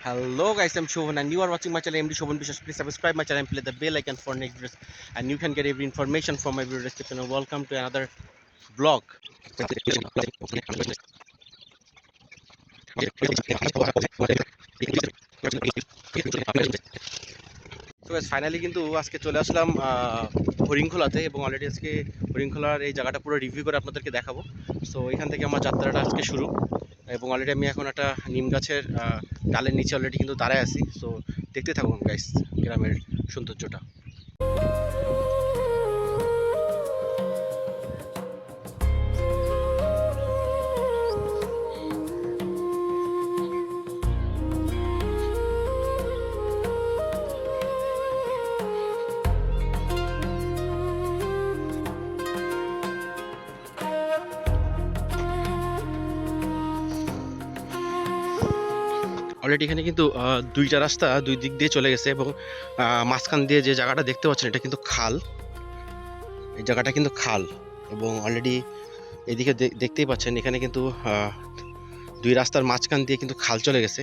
Hello guys, I'm Shovan and you are watching my channel MD Shovan Bishas. Please subscribe my channel and play the bell icon for next videos and you can get every information from my video description. And welcome to another vlog. So guys, finally কিন্তু আজকে চলে আসলাম হরিণখোলাতে এবং already আজকে হরিণখোলার এই জায়গাটা পুরো review করে আপনাদেরকে দেখাবো। সো এখান থেকে আমার যাত্রাটা আজকে শুরু এবং অলরেডি আমি এখন একটা নিম গাছের ডালের নিচে অলরেডি কিন্তু দাঁড়ায় আছি। সো দেখতে থাকুন গাইস গ্রামের সৌন্দর্যটা। অলরেডি এখানে কিন্তু দুইটা রাস্তা দুই দিক দিয়ে চলে গেছে এবং মাঝখান দিয়ে যে জায়গাটা দেখতে পাচ্ছেন এটা কিন্তু খাল। এই জায়গাটা কিন্তু খাল এবং অলরেডি এদিকে দেখতেই পাচ্ছেন এখানে কিন্তু দুই রাস্তার মাঝখান দিয়ে কিন্তু খাল চলে গেছে।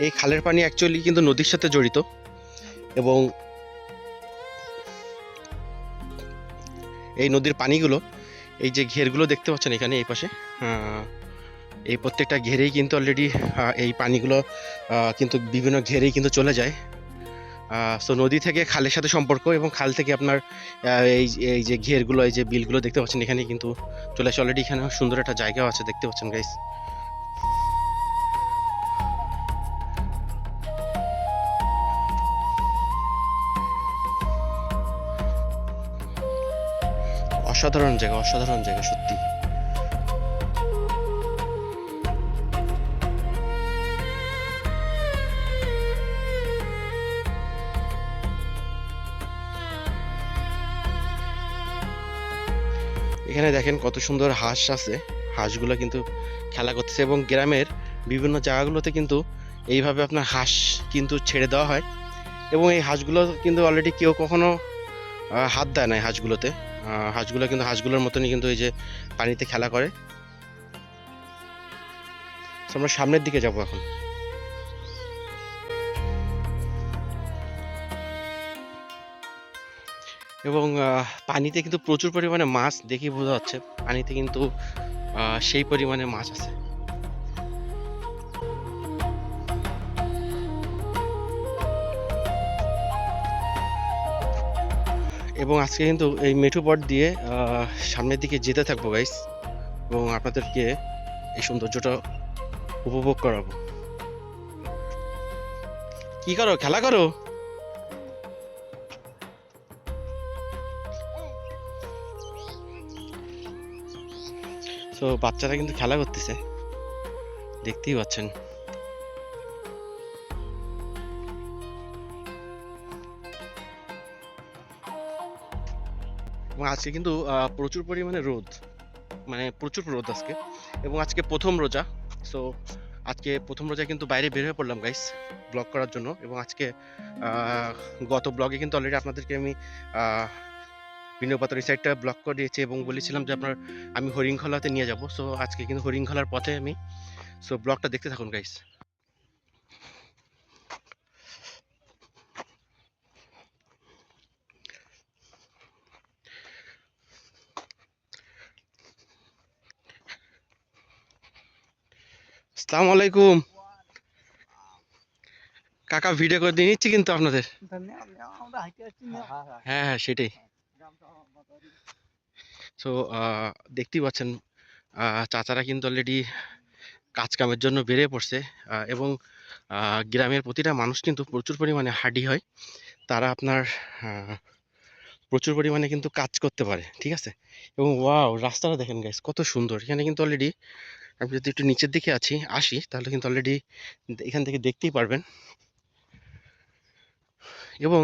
এই খালের পানি অ্যাকচুয়ালি কিন্তু নদীর সাথে জড়িত এবং এই নদীর পানিগুলো এই যে ঘেরগুলো দেখতে পাচ্ছেন এখানে এই পাশে এই প্রত্যেকটা ঘেরেই কিন্তু অলরেডি এই পানিগুলো কিন্তু বিভিন্ন ঘেরেই কিন্তু চলে যায়। সো নদী থেকে খালের সাথে সম্পর্ক এবং খাল থেকে আপনার এই এই যে ঘেরগুলো এই যে বিলগুলো দেখতে পাচ্ছেন এখানে কিন্তু চলে আসে। অলরেডি এখানে সুন্দর একটা জায়গাও আছে দেখতে পাচ্ছেন গাইস। অসাধারণ জায়গা সত্যি। এখানে দেখেন কত সুন্দর হাঁস আছে, হাঁসগুলো কিন্তু খেলা করতেছে এবং গ্রামের বিভিন্ন জায়গাগুলোতে কিন্তু এইভাবে আপনার হাঁস কিন্তু ছেড়ে দেওয়া হয় এবং এই হাঁসগুলো কিন্তু অলরেডি কেউ কখনো হাত দেয় না। হাঁসগুলো কিন্তু হাঁসগুলোর মতনই কিন্তু এই যে পানিতে খেলা করে। আমরা সামনের দিকে যাব এখন। এবং পানিতে কিন্তু প্রচুর পরিমাণে মাছ দেখি বোঝা যাচ্ছে, পানিতে কিন্তু সেই পরিমাণে মাছ আছে। এবং আজকে কিন্তু এই মেঠো পথ দিয়ে সামনের দিকে যেতে থাকবো গাইস এবং আপনাদেরকে এই সৌন্দর্যটা উপভোগ করাবো। কি করো, খেলা করো? তো বাচ্চারা কিন্তু খেলা করতেছে দেখতেই পাচ্ছেন। এবং আজকে কিন্তু প্রচুর পরিমাণে রোদ, মানে প্রচুর রোদ আজকে এবং আজকে প্রথম রোজা। সো আজকে প্রথম রোজায় কিন্তু বাইরে বের হয়ে পড়লাম গাইস ব্লগ করার জন্য। এবং আজকে গত ব্লগে কিন্তু অলরেডি আপনাদেরকে আমি বিনোপাতার এই সাইডটা ব্লগ করে দিয়েছি এবং বলেছিলাম যে আমি হরিণখোলাতে নিয়ে যাব। সো আজকে কিন্তু হরিণখোলার পথে আমি। সো ব্লগটা দেখতে থাকুন গাইস। আসসালামু আলাইকুম কাকা, ভিডিও করে দিয়ে নিচ্ছি কিন্তু আপনাদের। হ্যাঁ হ্যাঁ সেটাই। সো দেখতেই পাচ্ছেন চাচারা কিন্তু অলরেডি কাজ কামের জন্য বেরিয়ে পড়ছে এবং গ্রামের প্রতিটা মানুষ কিন্তু প্রচুর পরিমাণে হার্ডি হয়, তারা আপনার প্রচুর পরিমাণে কিন্তু কাজ করতে পারে, ঠিক আছে। এবং ওয়াও, রাস্তাটা দেখেন গাইস কত সুন্দর। এখানে কিন্তু অলরেডি আমি যদি একটু নিচের দিকে আসি তাহলে কিন্তু অলরেডি এখান থেকে দেখতেই পারবেন। এবং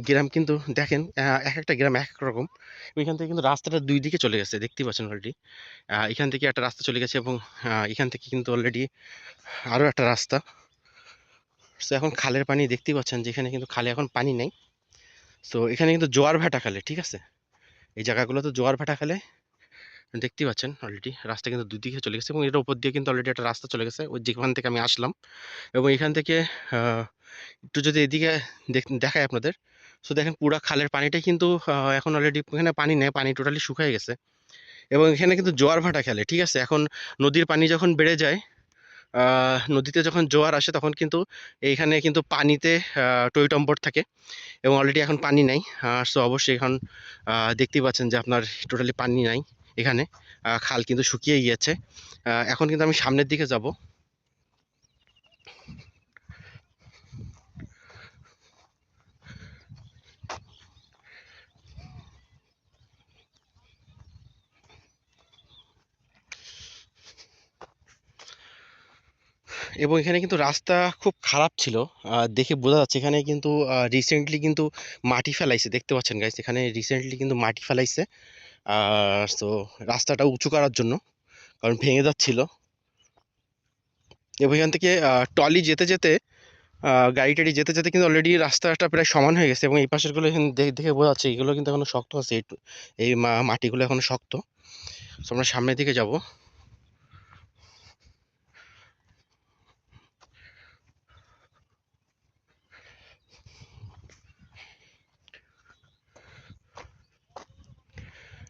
গ্রাম কিন্তু দেখেন এক একটা গ্রাম এক এক রকম। এখান থেকে কিন্তু রাস্তাটা দুই দিকে চলে গেছে দেখতেই পাচ্ছেন অলরেডি। এখান থেকে একটা রাস্তা চলে গেছে এবং এখান থেকে কিন্তু অলরেডি আরও একটা রাস্তা। সো এখন খালের পানি দেখতেই পাচ্ছেন যেখানে কিন্তু খালে এখন পানি নেই। সো এখানে কিন্তু জোয়ার ভাটা খালে, ঠিক আছে, এই জায়গাগুলো তো জোয়ার ভাটা খালে দেখতেই পাচ্ছেন অলরেডি রাস্তা কিন্তু দুই দিকে চলে গেছে এবং এটার উপর দিয়ে কিন্তু অলরেডি একটা রাস্তা চলে গেছে ওই যেখান থেকে আমি আসলাম। এবং এখান থেকে একটু যদি এদিকে দেখায় আপনাদের, সো দেখেন পুরা খালের পানিটাই কিন্তু এখন অলরেডি এখানে পানি নেই, পানি টোটালি শুকিয়ে গেছে এবং এখানে কিন্তু জোয়ার ভাটা খেলে, ঠিক আছে। এখন নদীর পানি যখন বেড়ে যায়, নদীতে যখন জোয়ার আসে তখন কিন্তু এইখানে কিন্তু পানিতে টইটম্বর থাকে এবং অলরেডি এখন পানি নাই। সো অবশ্যই এখন দেখতেই পাচ্ছেন যে আপনার টোটালি পানি নাই এখানে, খাল কিন্তু শুকিয়ে গিয়েছে। এখন কিন্তু আমি সামনের দিকে যাব। এবং এখানে কিন্তু রাস্তা খুব খারাপ ছিল, দেখে বোঝা যাচ্ছে এখানে কিন্তু রিসেন্টলি কিন্তু মাটি ফেলাইছে, দেখতে পাচ্ছেন গাইস, এখানে রিসেন্টলি কিন্তু মাটি ফেলাইছে। আর তো রাস্তাটা উঁচু করার জন্য, কারণ ভেঙে যাচ্ছিল। এবং এখান থেকে টলি যেতে যেতে, গাড়ি টাড়ি যেতে যেতে কিন্তু অলরেডি রাস্তাটা প্রায় সমান হয়ে গেছে এবং এই পাশেরগুলো এখানে দেখে বোঝা যাচ্ছে এগুলো কিন্তু এখনো শক্ত আছে, এই মাটিগুলো এখনো শক্ত। তো আমরা সামনের দিকে যাব।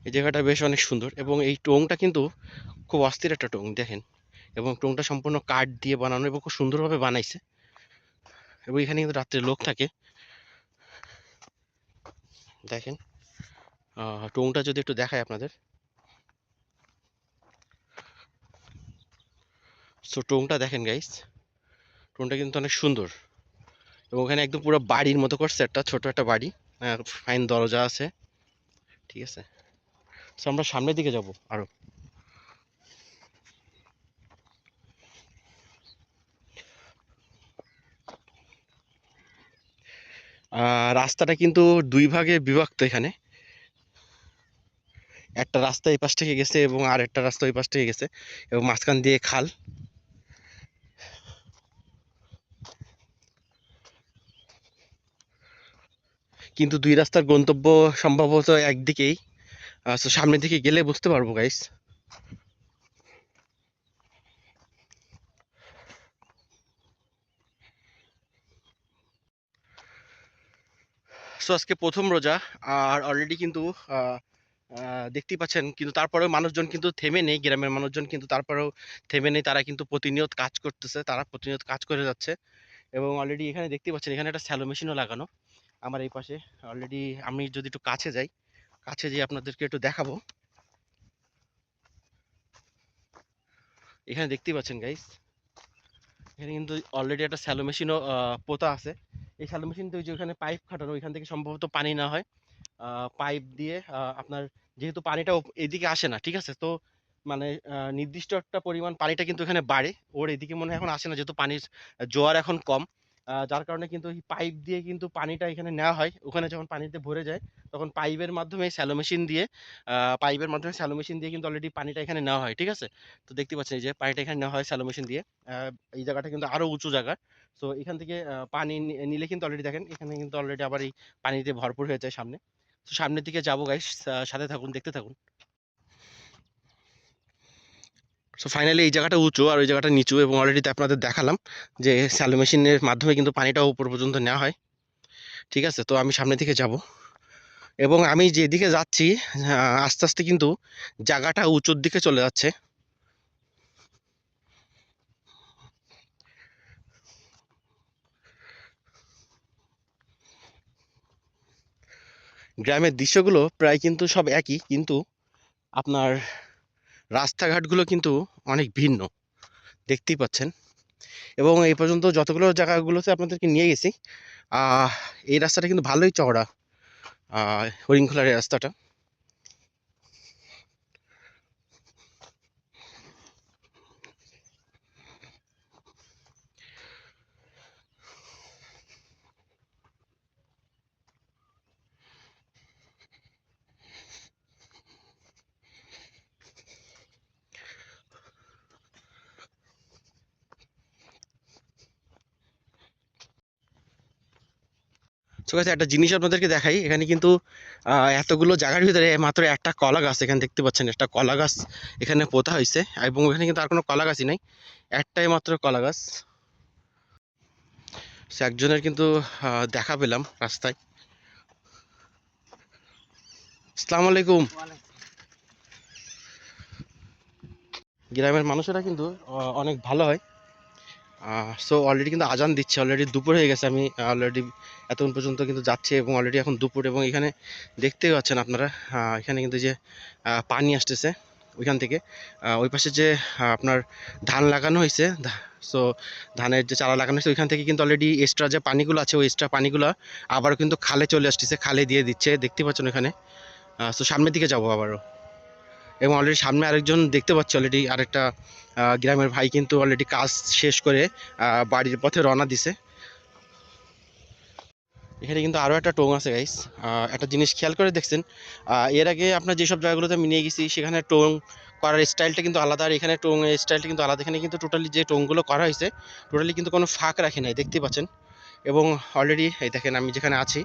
এই জায়গাটা বেশ অনেক সুন্দর এবং এই টোংটা কিন্তু খুব অস্থির একটা টোং দেখেন, এবং টোংটা সম্পূর্ণ কাঠ দিয়ে বানানো এবং খুব সুন্দরভাবে বানাইছে। এবং এখানে কিন্তু রাত্রে লোক থাকে দেখেন। টোংটা যদি একটু দেখায় আপনাদের, সো টোংটা দেখেন গাইস, টোংটা কিন্তু অনেক সুন্দর এবং ওখানে একদম পুরো বাড়ির মতো করছে, একটা ছোট একটা বাড়ি, ফাইন দরজা আছে, ঠিক আছে। সো আমরা সামনের দিকে যাব আরো। রাস্তাটা কিন্তু দুই ভাগে বিভক্ত এখানে, একটা রাস্তা এই পাশ থেকে গেছে এবং আর একটা রাস্তা ওই পাশ থেকে গেছে এবং মাঝখান দিয়ে খাল। কিন্তু দুই রাস্তার গন্তব্য সম্ভবত একদিকেই। সো সামনের দিকে গেলে বুঝতে পারবো গাইস। সো আজকে প্রথম রোজা, আর অলরেডি কিন্তু আহ, দেখতেই পাচ্ছেন, কিন্তু তারপরেও মানুষজন কিন্তু থেমে নেই, গ্রামের মানুষজন কিন্তু তারপরেও থেমে নেই, তারা কিন্তু প্রতিনিয়ত কাজ করতেছে, তারা প্রতিনিয়ত কাজ করে যাচ্ছে। এবং অলরেডি এখানে দেখতেই পাচ্ছেন এখানে একটা স্যালো মেশিনও লাগানো আমার এই পাশে। অলরেডি আমি যদি একটু কাছে যাই, কাছে যেয়ে আপনাদেরকে একটু দেখাবো। এখানে দেখতেই পাচ্ছেন গাইস, এখানে কিন্তু অলরেডি একটা স্যালো মেশিনও পোতা আছে। এই স্যালো মেশিনটা ওই যে ওখানে পাইপ খাটানো, ওইখান থেকে সম্ভবত পানি না হয়, পাইপ দিয়ে আপনার, যেহেতু পানিটা এদিকে আসে না, ঠিক আছে, তো মানে নির্দিষ্ট একটা পরিমাণ পানিটা কিন্তু এখানে বাড়ে, ওর এদিকে মনে হয় এখন আসে না, যেহেতু পানির জোয়ার এখন কম। যার কারণে কিন্তু এই পাইপ দিয়ে কিন্তু পানিটা এখানে নেওয়া হয়, ওখানে যখন পানিতে ভরে যায় তখন পাইপের মাধ্যমে স্যালো মেশিন দিয়ে, কিন্তু অলরেডি পানিটা এখানে নেওয়া হয়, ঠিক আছে। তো দেখতে পাচ্ছেন এই যে পানিটা এখানে নেওয়া হয় স্যালো মেশিন দিয়ে। এই জায়গাটা কিন্তু আরো উঁচু জায়গা। তো এখান থেকে পানি নিলে কিন্তু অলরেডি দেখেন এখানে কিন্তু অলরেডি আবার এই পানিতে ভরপুর হয়ে যায় সামনে। তো সামনের দিকে যাবো গাইস, সাথে থাকুন, দেখতে থাকুন। সো ফাইনালি এই জায়গাটা উঁচু আর ওই জায়গাটা নিচু এবং অলরেডি আপনাদের দেখালাম যে স্যালো মেশিনের মাধ্যমে কিন্তু পানিটা উপর পর্যন্ত নেওয়া হয়, ঠিক আছে। তো আমি সামনের দিকে যাব এবং আমি যেদিকে যাচ্ছি আস্তে আস্তে কিন্তু জায়গাটা উঁচুর দিকে চলে যাচ্ছে। গ্রামের দৃশ্যগুলো প্রায় কিন্তু সব একই, কিন্তু আপনার রাস্তাঘাটগুলো কিন্তু অনেক ভিন্ন, দেখতেই পাচ্ছেন। এবং এই পর্যন্ত যতগুলো জায়গাগুলোতে আপনাদেরকে নিয়ে গেছি, আহ, এই রাস্তাটা কিন্তু ভালোই চওড়া, হরিণখোলার এই রাস্তাটা। সো গাইস একটা জিনিস আপনাদেরকে দেখাই, এখানে কিন্তু এতগুলো জায়গার ভিতরে মাত্র একটা কলা গাছ, এখানে দেখতে পাচ্ছেন একটা কলা গাছ এখানে পোতা হয়েছে, এবং এখানে কিন্তু আর কোনো কলা গাছই নাই, একটাই মাত্র কলা গাছ। সো একজনের কিন্তু দেখা পেলাম রাস্তায়। আসসালামু আলাইকুম। গ্রামের মানুষেরা কিন্তু অনেক ভালো হয়। সো অলরেডি কিন্তু আজান দিচ্ছে, অলরেডি দুপুর হয়ে গেছে, আমি অলরেডি এতক্ষণ পর্যন্ত কিন্তু যাচ্ছে এবং অলরেডি এখন দুপুর, এবং এখানে দেখতেই পাচ্ছেন আপনারা এখানে কিন্তু যে পানি আসতেছে ওইখান থেকে, ওই পাশে যে আপনার ধান লাগানো হয়েছে, সো ধানের যে চারা লাগানো হয়েছে ওইখান থেকে কিন্তু অলরেডি এক্সট্রা যে পানিগুলো আছে ওই এক্সট্রা পানিগুলো আবার কিন্তু খালে চলে আসতেছে, খালে দিয়ে দিচ্ছে, দেখতে পাচ্ছেন ওখানে। সো সামনের দিকে যাবো আবারও, এবং অলরেডি সামনে আরেকজন দেখতে পাচ্ছি, অলরেডি আরেকটা গ্রামের ভাই কিন্তু অলরেডি কাজ শেষ করে বাড়ির পথে রওনা দিছে। এখানে কিন্তু আরও একটা টোং আছে গাইস, একটা জিনিস খেয়াল করে দেখছেন, এর আগে আপনার যেসব জায়গাগুলোতে আমি নিয়ে গেছি সেখানে টোং করার স্টাইলটা কিন্তু আলাদা, আর এখানে টোং এর স্টাইলটা কিন্তু আলাদা। এখানে কিন্তু টোটালি যে টোংগুলো করা হয়েছে টোটালি কিন্তু কোনো ফাঁক রাখে নাই, দেখতে পাচ্ছেন। এবং অলরেডি এই দেখেন আমি যেখানে আছি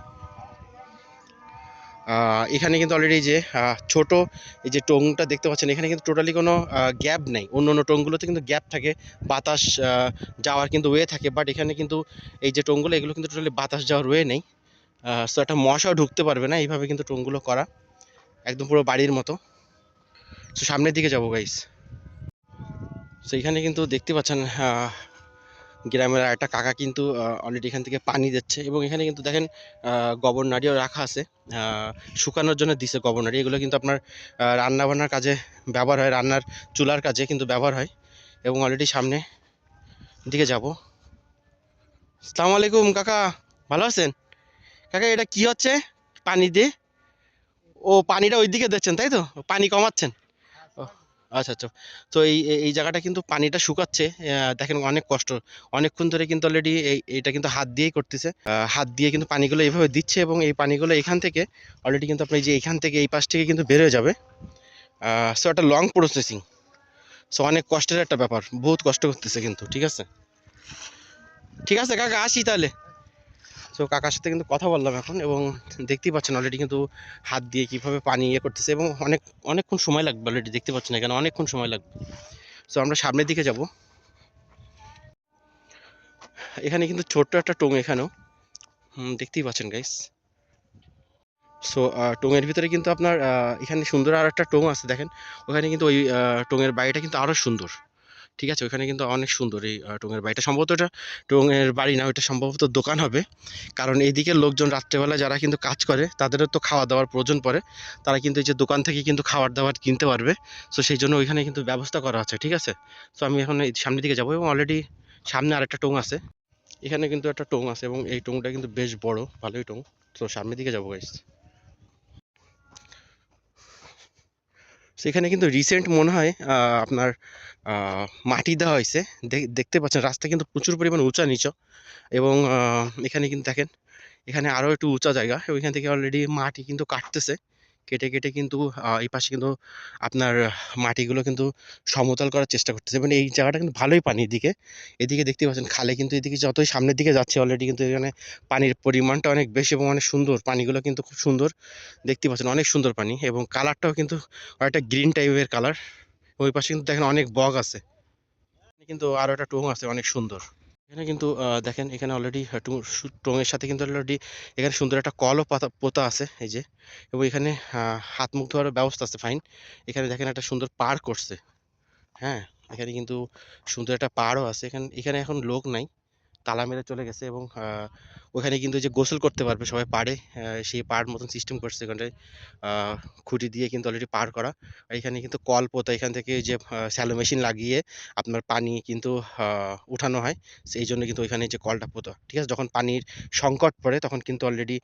এখানে কিন্তু অলরেডি যে ছোট এই যে টোংটা দেখতে পাচ্ছেন, এখানে কিন্তু টোটালি কোনো গ্যাপ নেই। অন্য অন্য টোংগুলোতে কিন্তু গ্যাপ থাকে, বাতাস যাওয়ার কিন্তু ওয়ে থাকে, বাট এখানে কিন্তু এই যে টোংগুলো এগুলো কিন্তু টোটালি বাতাস যাওয়ার ওয়ে নেই। সো একটা মশাও ঢুকতে পারবে না, এইভাবে কিন্তু টোংগুলো করা একদম পুরো বাড়ির মতো। সো সামনের দিকে যাবো গাইস। সো এখানে কিন্তু দেখতে পাচ্ছেন গ্রামের একটা কাকা কিন্তু অলরেডি এখান থেকে পানি দিচ্ছে, এবং এখানে কিন্তু দেখেন গোবর নাড়িও রাখা আছে, শুকানোর জন্য দিছে গোবর নাড়ি। এগুলো কিন্তু আপনার রান্না বান্নার কাজে ব্যবহার হয়, রান্নার চুলার কাজে কিন্তু ব্যবহার হয়। এবং অলরেডি সামনে দিকে যাব। আসসালামু আলাইকুম কাকা, ভালো আছেন? কাকা এটা কি হচ্ছে পানি দিয়ে? ও পানিটা ওই দিকে দিচ্ছেন তাই তো, পানি কমাচ্ছেন? ও, আচ্ছা আচ্ছা। তো এই এই জায়গাটা কিন্তু পানিটা শুকাচ্ছে, দেখেন অনেক কষ্ট, অনেকক্ষণ ধরে কিন্তু অলরেডি এইটা কিন্তু হাত দিয়েই করতেছে, হাত দিয়ে কিন্তু পানিগুলো এইভাবে দিচ্ছে, এবং এই পানিগুলো এখান থেকে অলরেডি কিন্তু আপনি যে এইখান থেকে এই পাশ থেকে কিন্তু বেরোয় যাবে। সো একটা লং প্রসেসিং, সো অনেক কষ্টের একটা ব্যাপার, বহুত কষ্ট করতেছে কিন্তু। ঠিক আছে, ঠিক আছে কাকা, আসি তাহলে। সো কাকার সাথে কিন্তু কথা বললাম এখন, এবং দেখতেই পাচ্ছেন অলরেডি কিন্তু হাত দিয়ে কিভাবে পানি ইয়ে করতেছে, এবং অনেকক্ষণ সময় লাগবে, অলরেডি দেখতে পাচ্ছেন এখানে অনেকক্ষণ সময় লাগবে। সো আমরা সামনের দিকে যাব। এখানে কিন্তু ছোট্ট একটা টোং, এখানেও দেখতেই পাচ্ছেন গাইস। সো টোঙের ভিতরে কিন্তু আপনার এখানে সুন্দর আর একটা টোং আছে দেখেন, ওখানে কিন্তু ওই টোঙের বাড়িটা কিন্তু আরও সুন্দর। ঠিক আছে, ওখানে কিন্তু অনেক সুন্দর এই টোঙের বাড়িটা, সম্ভবত এটা টোঙের বাড়ি না, ওইটা সম্ভবত দোকান হবে। কারণ এইদিকের লোকজন রাত্রেবেলা যারা কিন্তু কাজ করে তাদেরও তো খাওয়া দাওয়ার প্রয়োজন পড়ে, তারা কিন্তু এই যে দোকান থেকে কিন্তু খাবার দাবার কিনতে পারবে। সো সেই জন্য ওইখানে কিন্তু ব্যবস্থা করা আছে। ঠিক আছে, সো আমি এখন এই সামনের দিকে যাবো, এবং অলরেডি সামনে আরেকটা টোং আছে, এখানে কিন্তু একটা টোং আছে, এবং এই টোংটা কিন্তু বেশ বড়, ভালোই টোং। তো সামনের দিকে যাবো গাইস। সেখানে কিন্তু রিসেন্ট মনে হয় আপনার মাটি দেওয়া হয়েছে, দেখতে পাচ্ছেন রাস্তা কিন্তু প্রচুর পরিমাণ উঁচা নিচু, এবং এখানে কিন্তু দেখেন এখানে আরও একটু উঁচা জায়গা, ওইখান থেকে অলরেডি মাটি কিন্তু কাটতেছে, কেটে কেটে কিন্তু এই পাশে কিন্তু আপনার মাটিগুলো কিন্তু সমতল করার চেষ্টা করতেছে। মানে এই জায়গাটা কিন্তু ভালোই পানি, এদিকে এদিকে দেখতে পাচ্ছেন খালে কিন্তু এদিকে যতই সামনের দিকে যাচ্ছে অলরেডি কিন্তু এখানে পানির পরিমাণটা অনেক বেশি, এবং অনেক সুন্দর পানিগুলো কিন্তু খুব সুন্দর, দেখতে পাচ্ছেন অনেক সুন্দর পানি, এবং কালারটাও কিন্তু একটা গ্রিন টাইপের কালার। ওই পাশে কিন্তু দেখেন অনেক বগ আছে, কিন্তু আরও একটা টোং আছে অনেক সুন্দর। এখানে কিন্তু দেখেন এখানে অলরেডি টঙের সাথে কিন্তু অলরেডি এখানে সুন্দর একটা কলও পাতা পোতা আছে এই যে, এবং এখানে হাত মুখ ধোয়ার ব্যবস্থা আছে, ফাইন। এখানে দেখেন একটা সুন্দর পার্ক করছে, হ্যাঁ। এখানে কিন্তু সুন্দর একটা পাড়ও আছে, এখানে এখানে এখন লোক নাই, তালা মেরে চলে গেছে, এবং ওখানে কিন্তু যে গোসল করতে পারবে সবাই পাড়ে, সেই পাড় মতন সিস্টেম করছে এখানটায়, খুঁটি দিয়ে কিন্তু অলরেডি পার করা। আর এখানে কিন্তু কল পোতা, এখান থেকে যে স্যালো মেশিন লাগিয়ে আপনার পানি কিন্তু উঠানো হয়, সেই জন্য কিন্তু ওইখানে যে কলটা পোতা। ঠিক আছে, যখন পানির সংকট পড়ে তখন কিন্তু অলরেডি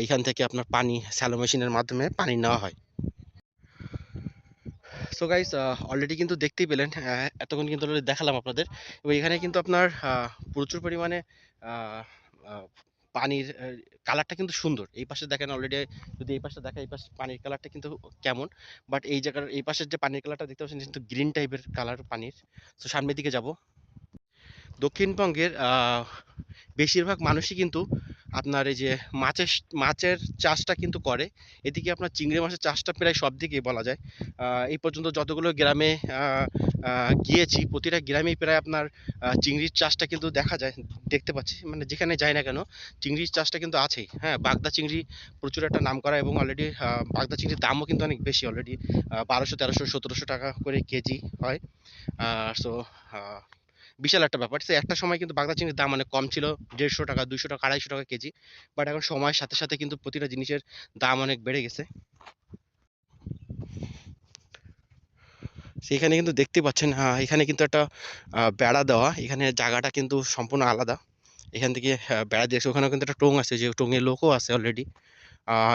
এখান থেকে আপনার পানি স্যালো মেশিনের মাধ্যমে পানি নেওয়া হয়। সো গাইস অলরেডি কিন্তু দেখতেই পেলেন, এতক্ষণ কিন্তু already দেখালাম আপনাদের, এবং এখানে কিন্তু আপনার প্রচুর পরিমাণে আহ, আহ, পানির কালারটা কিন্তু সুন্দর। এই পাশে দেখেন অলরেডি, যদি এই পাশে দেখা, এই পাশে পানির কালারটা কিন্তু কেমন, বাট এই জায়গার এই পাশের যে পানির কালারটা দেখতে পাচ্ছেন কিন্তু গ্রিন টাইপের কালার পানির। তো সামনের দিকে যাব। দক্ষিণবঙ্গের বেশিরভাগ মানুষই কিন্তু আপনার এই যে মাছের মাছের চাষটা কিন্তু করে। এদিকে আপনার চিংড়ি মাছের চাষটা প্রায় সব দিকেই বলা যায়। এই পর্যন্ত যতগুলো গ্রামে গিয়েছি প্রতিটা গ্রামেই প্রায় আপনার চিংড়ির চাষটা কিন্তু দেখা যায়, দেখতে পাচ্ছি। মানে যেখানে যাই না কেন চিংড়ির চাষটা কিন্তু আছেই। হ্যাঁ, বাগদা চিংড়ি প্রচুর একটা নাম করা, এবং অলরেডি বাগদা চিংড়ির দামও কিন্তু অনেক বেশি, অলরেডি 1200, 1300, 1700 টাকা করে কেজি হয়। সো বিশাল একটা ব্যাপার। সে একটা সময় কিন্তু বাগদা চিংড়ির দাম অনেক কম ছিল, 150 টাকা, 200 টাকা, 250 টাকা কেজি। বাট এখন সময়ের সাথে সাথে কিন্তু প্রতিটা জিনিসের দাম অনেক বেড়ে গেছে। সেখানে কিন্তু দেখতে পাচ্ছেন, এখানে কিন্তু একটা বেড়া দেওয়া, এখানে জায়গাটা কিন্তু সম্পূর্ণ আলাদা। এখান থেকে বেড়া দিয়েছে, ওখানেও কিন্তু একটা টোং আছে, যে টোঙের লোকও আছে অলরেডি।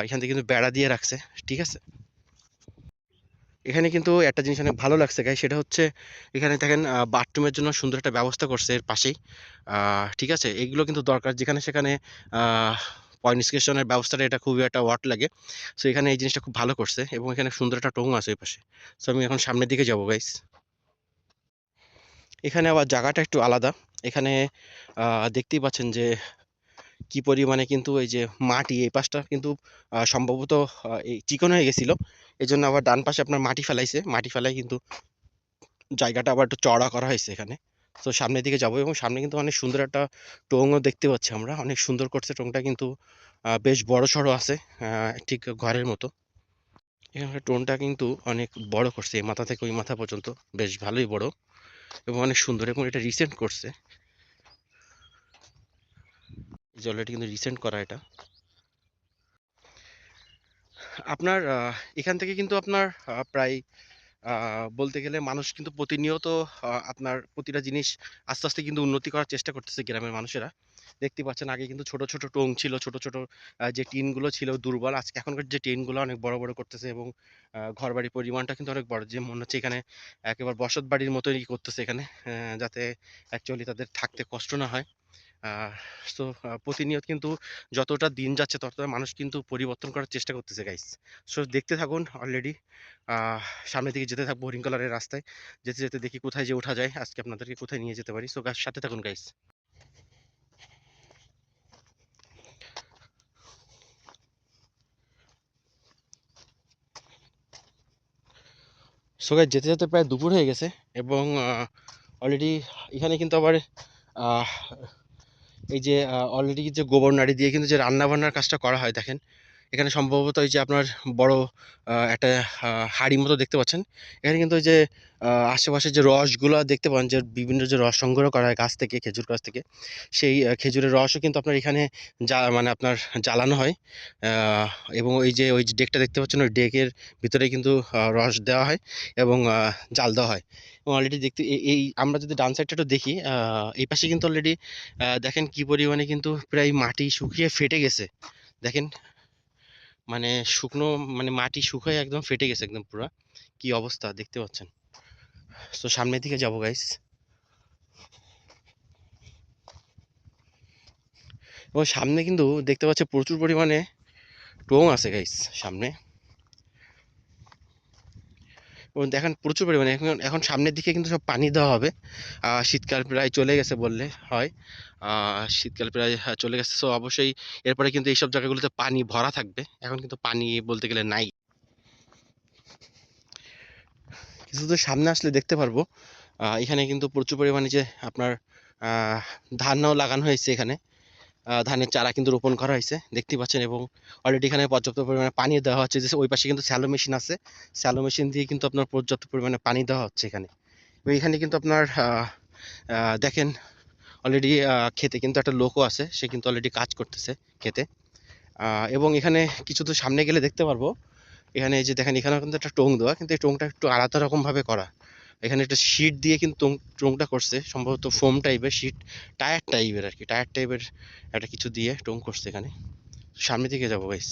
এখান থেকে কিন্তু বেড়া দিয়ে রাখছে, ঠিক আছে। এখানে কিন্তু একটা জিনিস অনেক ভালো লাগছে গাই, সেটা হচ্ছে এখানে দেখেন বাথরুমের জন্য সুন্দর একটা ব্যবস্থা করছে এর পাশেই। ঠিক আছে, এগুলো কিন্তু দরকার, যেখানে সেখানে পয় নিষ্কাশনের ব্যবস্থাটা, এটা খুবই একটা ওয়াট লাগে। সো এখানে এই জিনিসটা খুব ভালো করছে, এবং এখানে সুন্দর একটা টোং আছে এই পাশে। সো আমি এখন সামনের দিকে যাবো গাইস। এখানে আবার জায়গাটা একটু আলাদা। এখানে দেখতেই পাচ্ছেন যে কি পরিমাণে কিন্তু এই যে মাটি, এই পাশটা কিন্তু সম্ভবত এই চিকন হয়ে গেছিল, এই জন্য আবার ডান পাশে আপনার মাটি ফেলাইছে, মাটি ফেলাই কিন্তু জায়গাটা আবার একটু চওড়া করা হয়েছে এখানে। তো সামনের দিকে যাবো, এবং সামনে কিন্তু অনেক সুন্দর একটা টোঙও দেখতে পাচ্ছি আমরা, অনেক সুন্দর করছে টোঙটা কিন্তু, বেশ বড় সড়ো আছে, ঠিক ঘরের মতো। এখানে টোনটা কিন্তু অনেক বড় করছে, এই মাথা থেকে ওই মাথা পর্যন্ত বেশ ভালোই বড়, এবং অনেক সুন্দর, এবং এটা রিসেন্ট করছে, যে অলরেডি কিন্তু রিসেন্ট করা এটা। আপনার এখান থেকে কিন্তু আপনার প্রায় বলতে গেলে মানুষ কিন্তু প্রতিনিয়ত আপনার প্রতিটা জিনিস আস্তে আস্তে কিন্তু উন্নতি করার চেষ্টা করতেছে গ্রামের মানুষেরা। দেখতে পাচ্ছেন আগে কিন্তু ছোট ছোট টোং ছিল, ছোট ছোট যে টিনগুলো ছিল দুর্বল, আজকে এখনকার যে টিনগুলো অনেক বড় বড় করতেছে, এবং ঘর বাড়ির পরিমাণটা কিন্তু অনেক বড়, যে মনে হচ্ছে এখানে একেবারে বসত বাড়ির মতোই করতেছে এখানে, যাতে অ্যাকচুয়ালি তাদের থাকতে কষ্ট না হয়। সো প্রতিনিয়ত কিন্তু যতটা দিন যাচ্ছে ততটা মানুষ কিন্তু পরিবর্তন করার চেষ্টা করতেছে গাইস। সো দেখতে থাকুন, অলরেডি সামনের দিকে যেতে থাকবো হরিণ কালারের রাস্তায়, যেতে যেতে দেখি কোথায় যে ওঠা যায়, আজকে আপনাদেরকে কোথায় নিয়ে যেতে পারি। সো সাথে থাকুন গাইস। সো গাইস, যেতে যেতে প্রায় দুপুর হয়ে গেছে, এবং অলরেডি এখানে কিন্তু আবার আহ, এই যে অলরেডি যে গোবর নাড়ি দিয়ে কিন্তু যে রান্না বান্নার কাজটা করা হয় দেখেন, এখানে সম্ভবত এই যে আপনার বড় একটা হাঁড়ি মতো দেখতে পাচ্ছেন। এখানে কিন্তু ওই যে আশেপাশে যে রসগুলো দেখতে পান, যে বিভিন্ন যে রস সংগ্রহ করা হয় গাছ থেকে, খেজুর গাছ থেকে, সেই খেজুরের রসও কিন্তু আপনার এখানে মানে আপনার জ্বালানো হয়। আহ, এবং ওই যে ডেকটা দেখতে পাচ্ছেন, ওই ডেকের ভিতরে কিন্তু রস দেওয়া হয়, এবং জাল দেওয়া হয়। এবং অলরেডি দেখতে এই আমরা যদি ডান সাইডটা একটু দেখি, এই পাশে কিন্তু অলরেডি দেখেন কি পরিমাণে কিন্তু প্রায় মাটি শুকিয়ে ফেটে গেছে। দেখেন, মানে শুকনো, মানে মাটি শুকিয়ে একদম ফেটে গেছে একদম পুরা, কি অবস্থা দেখতে পাচ্ছেন। তো সামনের দিকে যাবো গাইস, এবং সামনে কিন্তু দেখতে পাচ্ছি প্রচুর পরিমাণে টোং আছে গাইস সামনে, এবং দেখেন প্রচুর পরিমাণে এখন এখন সামনের দিকে কিন্তু সব পানি দেওয়া হবে। শীতকাল প্রায় চলে গেছে বললে হয়, শীতকাল প্রায় চলে গেছে। সো অবশ্যই এরপরে কিন্তু এইসব জায়গাগুলোতে পানি ভরা থাকবে, এখন কিন্তু পানি বলতে গেলে নাই। কিছু তো সামনে আসলে দেখতে পারবো, এখানে কিন্তু প্রচুর পরিমাণে যে আপনার আহ, ধানও লাগানো হয়েছে এখানে, ধানের চারা কিন্তু রোপণ করা হয়েছে দেখতে পাচ্ছেন, এবং অলরেডি এখানে পর্যাপ্ত পরিমাণে পানি দেওয়া হচ্ছে, যে ওই পাশে কিন্তু স্যালো মেশিন আছে, স্যালো মেশিন দিয়ে কিন্তু আপনার পর্যাপ্ত পরিমাণে পানি দেওয়া হচ্ছে এখানে। এবং এখানে কিন্তু আপনার দেখেন অলরেডি ক্ষেতে কিন্তু একটা লোকও আছে, সে কিন্তু অলরেডি কাজ করতেছে ক্ষেতে। এবং এখানে কিছু তো সামনে গেলে দেখতে পারবো, এখানে এই যে দেখেন এখানে কিন্তু একটা টোং দেওয়া, কিন্তু এই টোংটা একটু আলাদা রকম ভাবে করা। এখানে একটা শীট দিয়ে কিন্তু টোংটা করছে, সম্ভবত ফোম টাইপের শীট, টায়ার টাইপের আর কি, টায়ার টাইপের একটা কিছু দিয়ে টোং করছে এখানে। সামনের দিকে যাবো গাইস।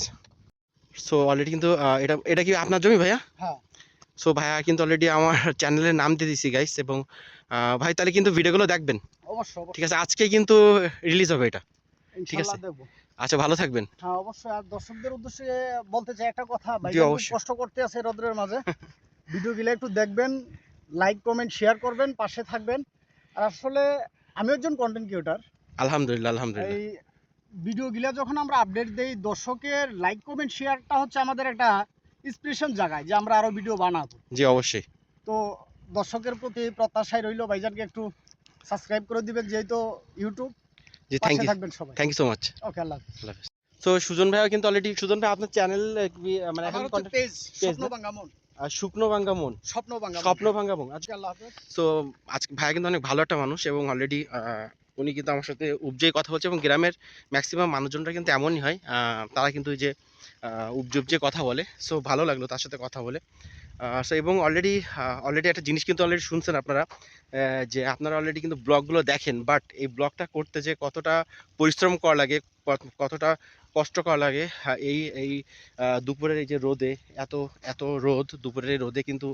সো অলরেডি কিন্তু এটা এটা কি আপনার জমি ভাইয়া? হ্যাঁ, সো ভাইয়া কিন্তু অলরেডি আমার চ্যানেলের নাম দিয়ে দিছি গাইস, এবং ভাই তাহলে কিন্তু ভিডিওগুলো দেখবেন। অবশ্যই, ঠিক অবশ্যই। আছে, আজকে কিন্তু রিলিজ হবে এটা। ঠিক ইনশাআল্লাহ আছে, দেখব। আচ্ছা ভালো থাকবেন। হ্যাঁ, অবশ্যই। আর দর্শকদের উদ্দেশ্যে বলতে চাই একটা কথা, জি ভাইজান খুব অবশ্যই। কষ্ট করতে আছে রোদ্রের মাঝে। ভিডিওগুলো একটু দেখবেন, লাইক, কমেন্ট, শেয়ার করবেন, পাশে থাকবেন। আর আসলে আমি একজন কন্টেন্ট ক্রিয়েটর। আলহামদুলিল্লাহ, আলহামদুলিল্লাহ। এই ভিডিওগুলা যখন আমরা আপডেট দেই, দর্শকের লাইক কমেন্ট শেয়ারটা হচ্ছে আমাদের একটা ইন্সপিরেশন জাগায় যে আমরা আরো ভিডিও বানাবো। জি, অবশ্যই। তো দর্শকের প্রতি প্রত্যাশায় রইল, ভাইজানকে একটু সাবস্ক্রাইব করে দিবেন, যেহেতু ইউটিউব। জি, থ্যাংক পাশে ইউ, থাকবেন সবাই। Thank you so much. Okay, আল্লাহ হাফেজ। আল্লাহ হাফেজ। সো সুজন ভাইও কিন্তু অলরেডি, সুজন ভাই আপনার চ্যানেল মানে এখন আমার হচ্ছে পেজ পেজ স্বপ্ন না? ভাঙ্গা মন। শুকনো ভাঙ্গা মন, স্বপ্ন ভাঙ্গা মন। স্বপ্ন ভাঙ্গা মন। আচ্ছা, ওকে, আল্লাহ হাফেজ। সো আজকে ভাইয়া কিন্তু অনেক ভালো একটা মানুষ এবং অলরেডি উনি কিন্তু আমার সাথে উপজেই কথা বলছে এবং গ্রামের ম্যাক্সিমাম মানুষজনরা কিন্তু এমনই হয়, তারা কিন্তু ওই যে উপজে কথা বলে। সো ভালো লাগলো তার সাথে কথা বলে। সো এবং অলরেডি অলরেডি একটা জিনিস কিন্তু অলরেডি শুনছেন আপনারা, যে আপনারা অলরেডি কিন্তু ব্লগগুলো দেখেন, বাট এই ব্লগটা করতে যে কতটা পরিশ্রম করা লাগে, কতটা কষ্ট করা লাগে, এই এই দুপুরের এই যে রোদে, এত এত রোদ, দুপুরের এই রোদে কিন্তু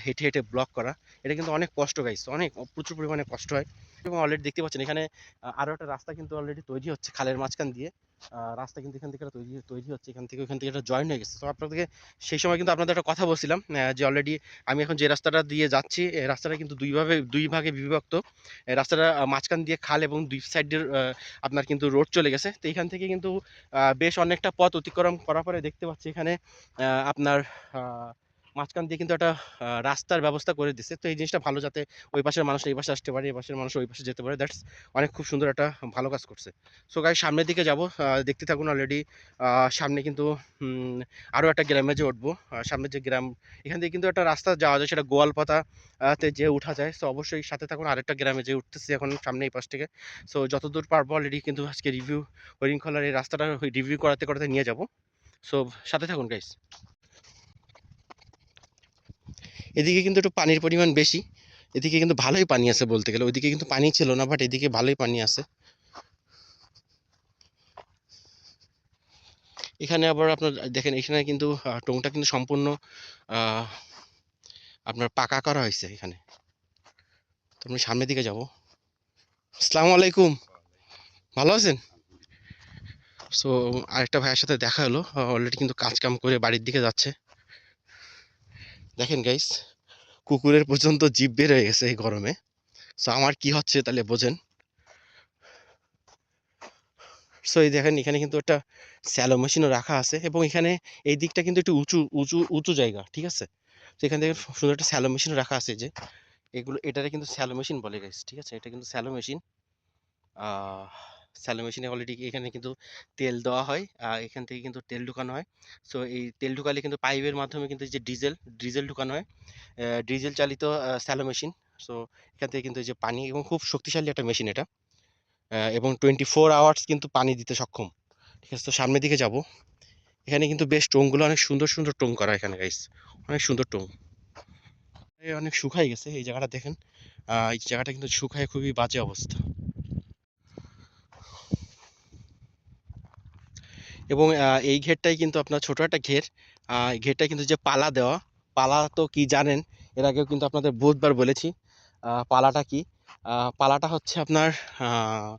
হেঁটে হেঁটে ব্লগ করা, এটা কিন্তু অনেক কষ্ট গাইছে, অনেক প্রচুর পরিমাণে কষ্ট হয়। এবং অলরেডি দেখতে পাচ্ছেন এখানে আরও একটা রাস্তা কিন্তু অলরেডি তৈরি হচ্ছে খালের মাঝখান দিয়ে। রাস্তা কিন্তু এখান থেকে তৈরি তৈরি হচ্ছে, এখান থেকে ওইখান থেকে এটা জয়েন হয়ে গেছে। তো আপনাদেরকে সেই সময় কিন্তু আপনাদের একটা কথা বলছিলাম, যে অলরেডি আমি এখন যে রাস্তাটা দিয়ে যাচ্ছি, এই রাস্তাটা কিন্তু দুই ভাগে বিভক্ত। এই রাস্তাটা মাঝখান দিয়ে খাল এবং দুই সাইডের আপনার কিন্তু রোড চলে গেছে। তো এখান থেকে কিন্তু বেশ অনেকটা পথ অতিক্রম করার পরে দেখতে পাচ্ছি এখানে আপনার মাঝখান দিয়ে কিন্তু একটা রাস্তার ব্যবস্থা করে দিচ্ছে। তো এই জিনিসটা ভালো, যাতে ওই পাশের মানুষ এই পাশে আসতে পারে, এই পাশের মানুষ ওই পাশে যেতে পারে। দ্যাটস অনেক খুব সুন্দর একটা ভালো কাজ করছে। সো গাইস, সামনের দিকে যাব, দেখতে থাকুন। অলরেডি সামনে কিন্তু আরও একটা গ্রামে যে উঠবো, সামনের যে গ্রাম, এখান থেকে কিন্তু একটা রাস্তা যাওয়া যায়, সেটা গোয়ালপাতা তে যে উঠা যায়। সো অবশ্যই সাথে থাকুন, আরেকটা গ্রামে যে উঠতেছি এখন সামনে এই পাশ থেকে। সো যতদূর পারবো অলরেডি কিন্তু আজকে রিভিউ, হরিণখলার এই রাস্তাটা রিভিউ করাতে করাতে নিয়ে যাব। সো সাথে থাকুন গাইস। এদিকে কিন্তু একটু পানির পরিমাণ বেশি, এদিকে কিন্তু ভালোই পানি আছে বলতে গেলে। ওইদিকে কিন্তু পানি ছিল না, বাট এদিকে ভালোই পানি আছে। এখানে আবার আপনার দেখেন, এখানে কিন্তু টোংটা কিন্তু সম্পূর্ণ আপনার পাকা করা হয়েছে এখানে। তো আমি সামনের দিকে যাব। আসসালামু আলাইকুম, ভালো আছেন? সো আরেকটা ভাইয়ের সাথে দেখা হলো, অলরেডি কিন্তু কাজ কাম করে বাড়ির দিকে যাচ্ছে। দেখেন গাইস, কুকুরের পর্যন্ত জিভ বের হয়ে গেছে এই গরমে। সো আমার কি হচ্ছে তাহলে বোঝেন। সো এই দেখেন, এখানে কিন্তু একটা স্যালো মেশিনও রাখা আছে এবং এখানে এই দিকটা কিন্তু একটু উঁচু উঁচু উঁচু জায়গা, ঠিক আছে? তো এখান থেকে সুন্দর একটা স্যালো মেশিন রাখা আছে, যে এগুলো, এটারে কিন্তু স্যালো মেশিন বলে গাইস, ঠিক আছে? এটা কিন্তু স্যালো মেশিন। স্যালো মেশিনে অলরেডি এখানে কিন্তু তেল দেওয়া হয়, এখান থেকে কিন্তু তেল ঢুকানো হয়। সো এই তেল ঢুকালে কিন্তু পাইপের মাধ্যমে কিন্তু যে ডিজেল ঢুকানো হয়, ডিজেল চালিত স্যালো মেশিন। সো এখান থেকে কিন্তু এই যে পানি, এবং খুব শক্তিশালী একটা মেশিন এটা, এবং 24 আওয়ার্স কিন্তু পানি দিতে সক্ষম, ঠিক আছে? তো সামনের দিকে যাব। এখানে কিন্তু বেশ টোঙগুলো অনেক সুন্দর সুন্দর টোং করা এখানে গাইস, অনেক সুন্দর টোং। অনেক শুকাই গেছে এই জায়গাটা দেখেন, এই জায়গাটা কিন্তু শুকায় খুবই বাজে অবস্থা। এবং এই ঘেরটাই কিন্তু আপনার ছোট একটা ঘের, এই ঘেরটাই কিন্তু যে পালা দেওয়া, পালা তো কি জানেন, এর আগেও কিন্তু আপনাদের বহুতবার বলেছি। পালাটা কি? পালাটা হচ্ছে আপনার আহ,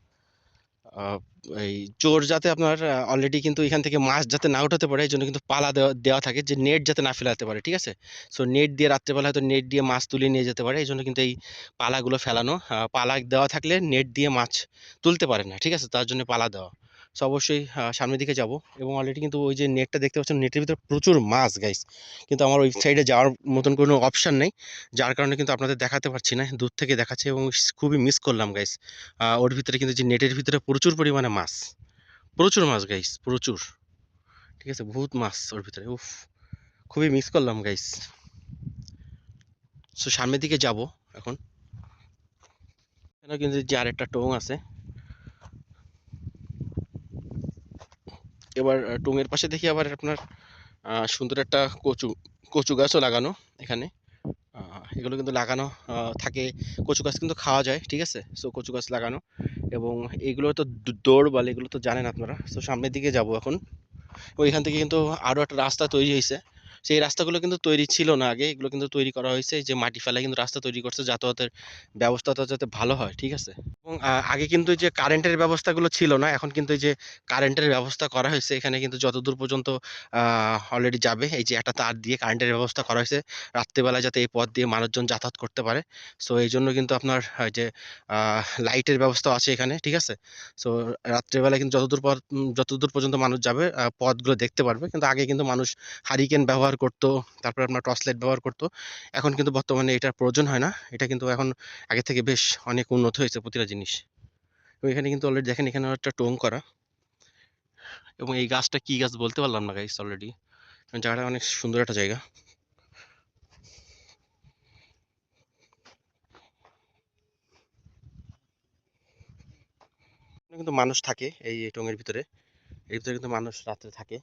আহ, এই চোর যাতে আপনার অলরেডি কিন্তু এখান থেকে মাছ যাতে না উঠাতে পারে, এই জন্য কিন্তু পালা দেওয়া দেওয়া থাকে, যে নেট যাতে না ফেলাতে পারে, ঠিক আছে? সো নেট দিয়ে রাত্রেবেলা হয়তো নেট দিয়ে মাছ তুলে নিয়ে যেতে পারে, এই জন্য কিন্তু এই পালাগুলো ফেলানো। পালা দেওয়া থাকলে নেট দিয়ে মাছ তুলতে পারে না, ঠিক আছে? তার জন্য পালা দেওয়া। সো অবশ্যই সামনের দিকে যাব। এবং অলরেডি কিন্তু ওই যে নেটটা দেখতে পাচ্ছেন, নেটের ভিতরে প্রচুর মাছ গাইস, কিন্তু আমার ওই সাইডে যাওয়ার মতন কোনো অপশন নেই, যার কারণে কিন্তু আপনাদের দেখাতে পারছি না, দূর থেকে দেখাচ্ছে এবং খুবই মিস করলাম গাইস। ওর ভিতরে কিন্তু, যে নেটের ভিতরে প্রচুর পরিমাণে মাছ, প্রচুর মাছ গাইস, প্রচুর, ঠিক আছে? বহুত মাছ ওর ভিতরে, উফ, খুবই মিস করলাম গাইস। সো সামনের দিকে যাব এখন। এখানে কিন্তু যে আরেকটা টোং আছে, এবার টোঙের পাশে দেখি আবার আপনার সুন্দর একটা কচু কচু গাছও লাগানো এখানে। এগুলো কিন্তু লাগানো থাকে, কচু গাছ কিন্তু খাওয়া যায়, ঠিক আছে? সো কচু গাছ লাগানো, এবং এগুলো তো দৌড় বলে, এগুলো তো জানেন আপনারা। সো সামনের দিকে যাব এখন। ওইখান থেকে কিন্তু আরও একটা রাস্তা তৈরি হয়েছে, সেই রাস্তাগুলো কিন্তু তৈরি ছিল না আগে, এগুলো কিন্তু তৈরি করা হয়েছে, এই যে মাটি ফেলা কিন্তু রাস্তা তৈরি করছে যাতায়াতের ব্যবস্থাটা যাতে ভালো হয়, ঠিক আছে। এবং আগে কিন্তু এই যে কারেন্টের ব্যবস্থাগুলো ছিল না, এখন কিন্তু এই যে কারেন্টের ব্যবস্থা করা হয়েছে এখানে, কিন্তু যতদূর পর্যন্ত অলরেডি যাবে এই যে একটা তার দিয়ে কারেন্টের ব্যবস্থা করা হয়েছে রাত্রেবেলায়, যাতে এই পথ দিয়ে মানুষজন যাতায়াত করতে পারে। সো এই জন্য কিন্তু আপনার এই যে লাইটের ব্যবস্থা আছে এখানে, ঠিক আছে। সো রাত্রেবেলায় কিন্তু যতদূর পর্যন্ত মানুষ যাবে পথগুলো দেখতে পারবে। কিন্তু আগে কিন্তু মানুষ হারিকেন ব্যবহার করতো, তারপর আপনার টর্চ লাইট ব্যবহার করতো। এখন কিন্তু বর্তমানে এটার প্রয়োজন হয় না, এটা কিন্তু এখন আগে থেকে বেশ অনেক উন্নত হয়েছে প্রতিটা জিনিস। তো এখানে কিন্তু অলরেডি দেখেন এখানে একটা টোং করা, এবং এই গাছটা কি গাছ বলতে পারলাম না গাইস অলরেডি, জায়গাটা অনেক সুন্দর একটা জায়গা। এখানে কিন্তু মানুষ থাকে এই টোঙের ভিতরে, এর ভিতরে কিন্তু মানুষ রাত্রে থাকে।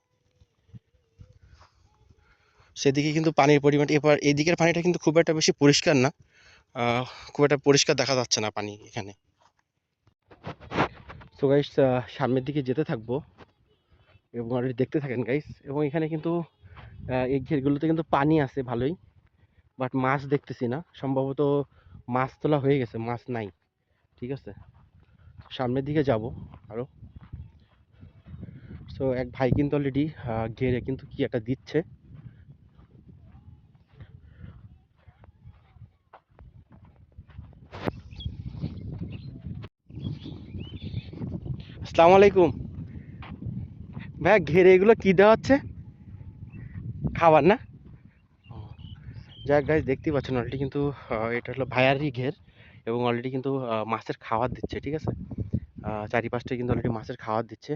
সেদিকে কিন্তু পানির পরিমাণ, এবার এইদিকের পানিটা কিন্তু খুব একটা বেশি পরিষ্কার না, খুব একটা পরিষ্কার দেখা যাচ্ছে না পানি এখানে। সো গাইস সামনের দিকে যেতে থাকবো এবং অলরেডি দেখতে থাকেন গাইস। এবং এখানে কিন্তু এই ঘেরগুলোতে কিন্তু পানি আছে ভালোই, বাট মাছ দেখতেছি না, সম্ভবত মাছ তোলা হয়ে গেছে, মাছ নাই, ঠিক আছে। সামনের দিকে যাব আরো। সো এক ভাই কিন্তু অলরেডি ঘেরে কিন্তু কি একটা দিচ্ছে। আসসালামু আলাইকুম ভাইয়া, ঘেরে এগুলো কি দেওয়া হচ্ছে? খাবার না? যাক গাইস, দেখতেই পাচ্ছেন অলরেডি কিন্তু এটা হলো ভাইয়ারই ঘের, এবং অলরেডি কিন্তু মাছের খাবার দিচ্ছে, ঠিক আছে। চারিপাশটা কিন্তু অলরেডি মাছের খাবার দিচ্ছে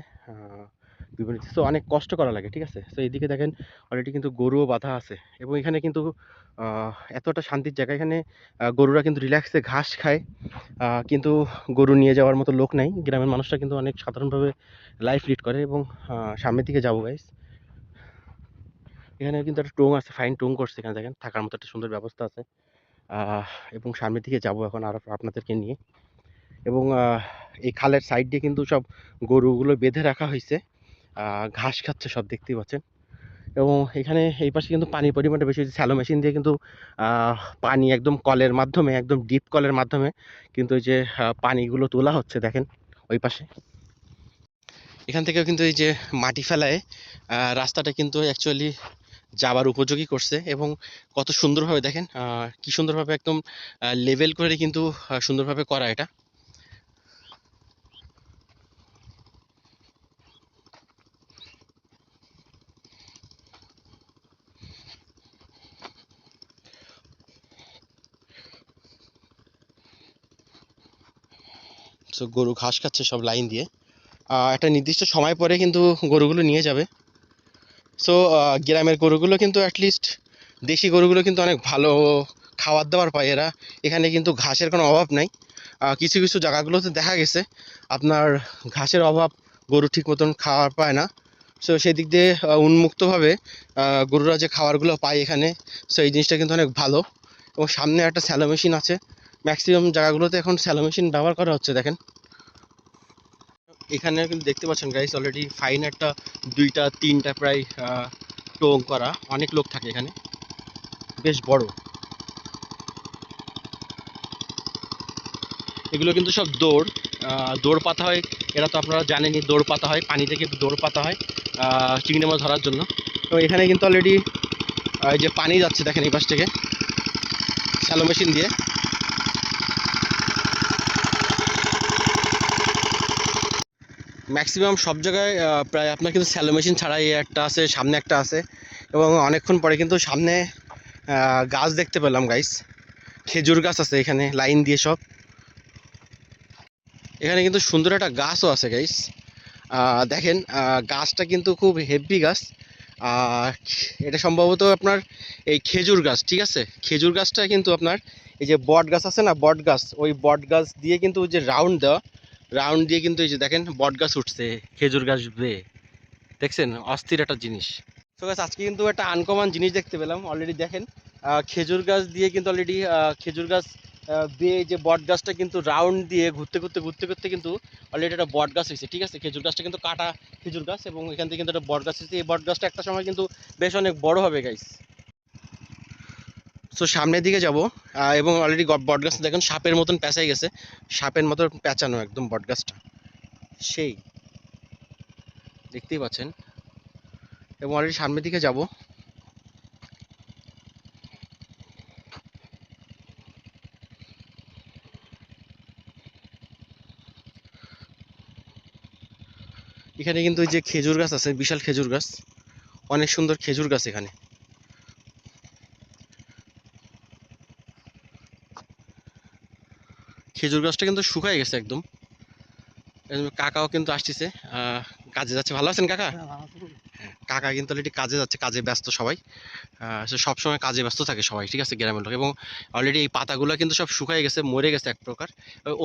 বিভিন্ন, তো অনেক কষ্ট করা লাগে, ঠিক আছে। তো এইদিকে দেখেন অলরেডি কিন্তু গরুও বাঁধা আছে, এবং এখানে কিন্তু এতটা শান্তির জায়গা, এখানে গরুরা কিন্তু রিল্যাক্সে ঘাস খায়, কিন্তু গরু নিয়ে যাওয়ার মতো লোক নাই। গ্রামের মানুষরা কিন্তু অনেক সাধারণভাবে লাইফ লিড করে। এবং সামনের দিকে যাবো গাইস, এখানে কিন্তু একটা টোং আছে, ফাইন টোং করছে এখানে, দেখেন থাকার মতো একটা সুন্দর ব্যবস্থা আছে। এবং সামনের দিকে যাব এখন আর আপনাদেরকে নিয়ে। এবং এই খালের সাইড দিয়ে কিন্তু সব গরুগুলো বেঁধে রাখা হয়েছে, ঘাস খাচ্ছে সব, দেখতেই পাচ্ছেন। এবং এখানে এই পাশে কিন্তু পানির পরিমাণটা বেশি, স্যালো মেশিন দিয়ে কিন্তু পানি একদম কলের মাধ্যমে, একদম ডিপ কলের মাধ্যমে কিন্তু ওই যে পানিগুলো তোলা হচ্ছে, দেখেন ওই পাশে। এখান থেকেও কিন্তু এই যে মাটি ফেলায় রাস্তাটা কিন্তু অ্যাকচুয়ালি যাবার উপযোগী করছে, এবং কত সুন্দরভাবে দেখেন কি সুন্দরভাবে একদম লেভেল করে কিন্তু সুন্দরভাবে করা এটা। সো গরু ঘাস খাচ্ছে সব লাইন দিয়ে, একটা নির্দিষ্ট সময় পরে কিন্তু গরুগুলো নিয়ে যাবে। সো গ্রামের গরুগুলো কিন্তু অ্যাটলিস্ট, দেশি গরুগুলো কিন্তু অনেক ভালো খাবার দাবার পায় এরা, এখানে কিন্তু ঘাসের কোনো অভাব নাই। কিছু কিছু জায়গাগুলোতে দেখা গেছে আপনার ঘাসের অভাব, গরু ঠিক মতন খাবার পায় না। সো সেই দিক দিয়ে উন্মুক্তভাবে গরুরা যে খাবারগুলো পায় এখানে, সো এই জিনিসটা কিন্তু অনেক ভালো। এবং সামনে একটা স্যালো মেশিন আছে, ম্যাক্সিমাম জায়গাগুলোতে এখন স্যালো মেশিন ব্যবহার করা হচ্ছে, দেখেন। এখানে কিন্তু দেখতে পাচ্ছেন গাইস অলরেডি ফাইন একটা, দুইটা তিনটা প্রায় টোং করা, অনেক লোক থাকে এখানে, বেশ বড়। এগুলো কিন্তু সব দৌড়, দৌড় পাতা হয়, এরা তো আপনারা জানেনই, দৌড় পাতা হয় পানিতে, কিন্তু দৌড় পাতা হয় চিংড়ি মাছ ধরার জন্য। তো এখানে কিন্তু অলরেডি যে পানি যাচ্ছে দেখেন এই পাশ থেকে স্যালো মেশিন দিয়ে। ম্যাক্সিমাম সব জায়গায় প্রায় আপনার কিন্তু স্যালো মেশিন ছাড়াই একটা আছে, সামনে একটা আছে। এবং অনেকক্ষণ পরে কিন্তু সামনে গাছ দেখতে পেলাম গাইস, খেজুর গাছ আছে এখানে লাইন দিয়ে সব। এখানে কিন্তু সুন্দর একটা গাছও আছে গাইস, দেখেন গাছটা কিন্তু খুব হেভি গাছ। আহ, এটা সম্ভবত আপনার এই খেজুর গাছ, ঠিক আছে। খেজুর গাছটা কিন্তু আপনার এই যে বট গাছ আছে না, বট গাছ, ওই বট গাছ দিয়ে কিন্তু ওই যে রাউন্ড দেওয়া, রাউন্ড দিয়ে কিন্তু এই যে দেখেন বট গাছ উঠছে খেজুর গাছ বেয়ে, দেখছেন অস্থির একটা জিনিস। তো গাছ আজকে কিন্তু একটা আনকমন জিনিস দেখতে পেলাম অলরেডি, দেখেন খেজুর গাছ দিয়ে কিন্তু অলরেডি খেজুর গাছ দিয়ে এই যে বট গাছটা কিন্তু রাউন্ড দিয়ে ঘুরতে ঘুরতে ঘুরতে ঘুরতে কিন্তু অলরেডি একটা বট গাছ হয়েছে, ঠিক আছে। খেজুর গাছটা কিন্তু কাটা খেজুর গাছ, এবং এখান থেকে কিন্তু একটা বট গাছ হয়েছে। এই বট গাছটা একটা সময় কিন্তু বেশ অনেক বড় হবে গাইস। সো সামনের দিকে যাব, এবং অলরেডি বট গাছটা দেখেন সাপের মতন পেঁচাই গেছে, সাপের মতন পেঁচানো একদম বট গাছটা, সেই দেখতেই পাচ্ছেন। এবং অলরেডি সামনের দিকে যাব। এখানে কিন্তু ওই যে খেজুর গাছ আছে, বিশাল খেজুর গাছ, অনেক সুন্দর খেজুর গাছ এখানে। খেজুর গাছটা কিন্তু শুকায় গেছে একদম। কাকাও কিন্তু আসতেছে, কাজে যাচ্ছে। ভালো আছেন কাকা? কাকা কিন্তু অলরেডি কাজে যাচ্ছে, কাজে ব্যস্ত সবাই। সে সবসময় কাজে ব্যস্ত থাকে সবাই, ঠিক আছে, গ্রামের লোক। এবং অলরেডি এই পাতাগুলো কিন্তু সব শুকায় গেছে, মরে গেছে এক প্রকার।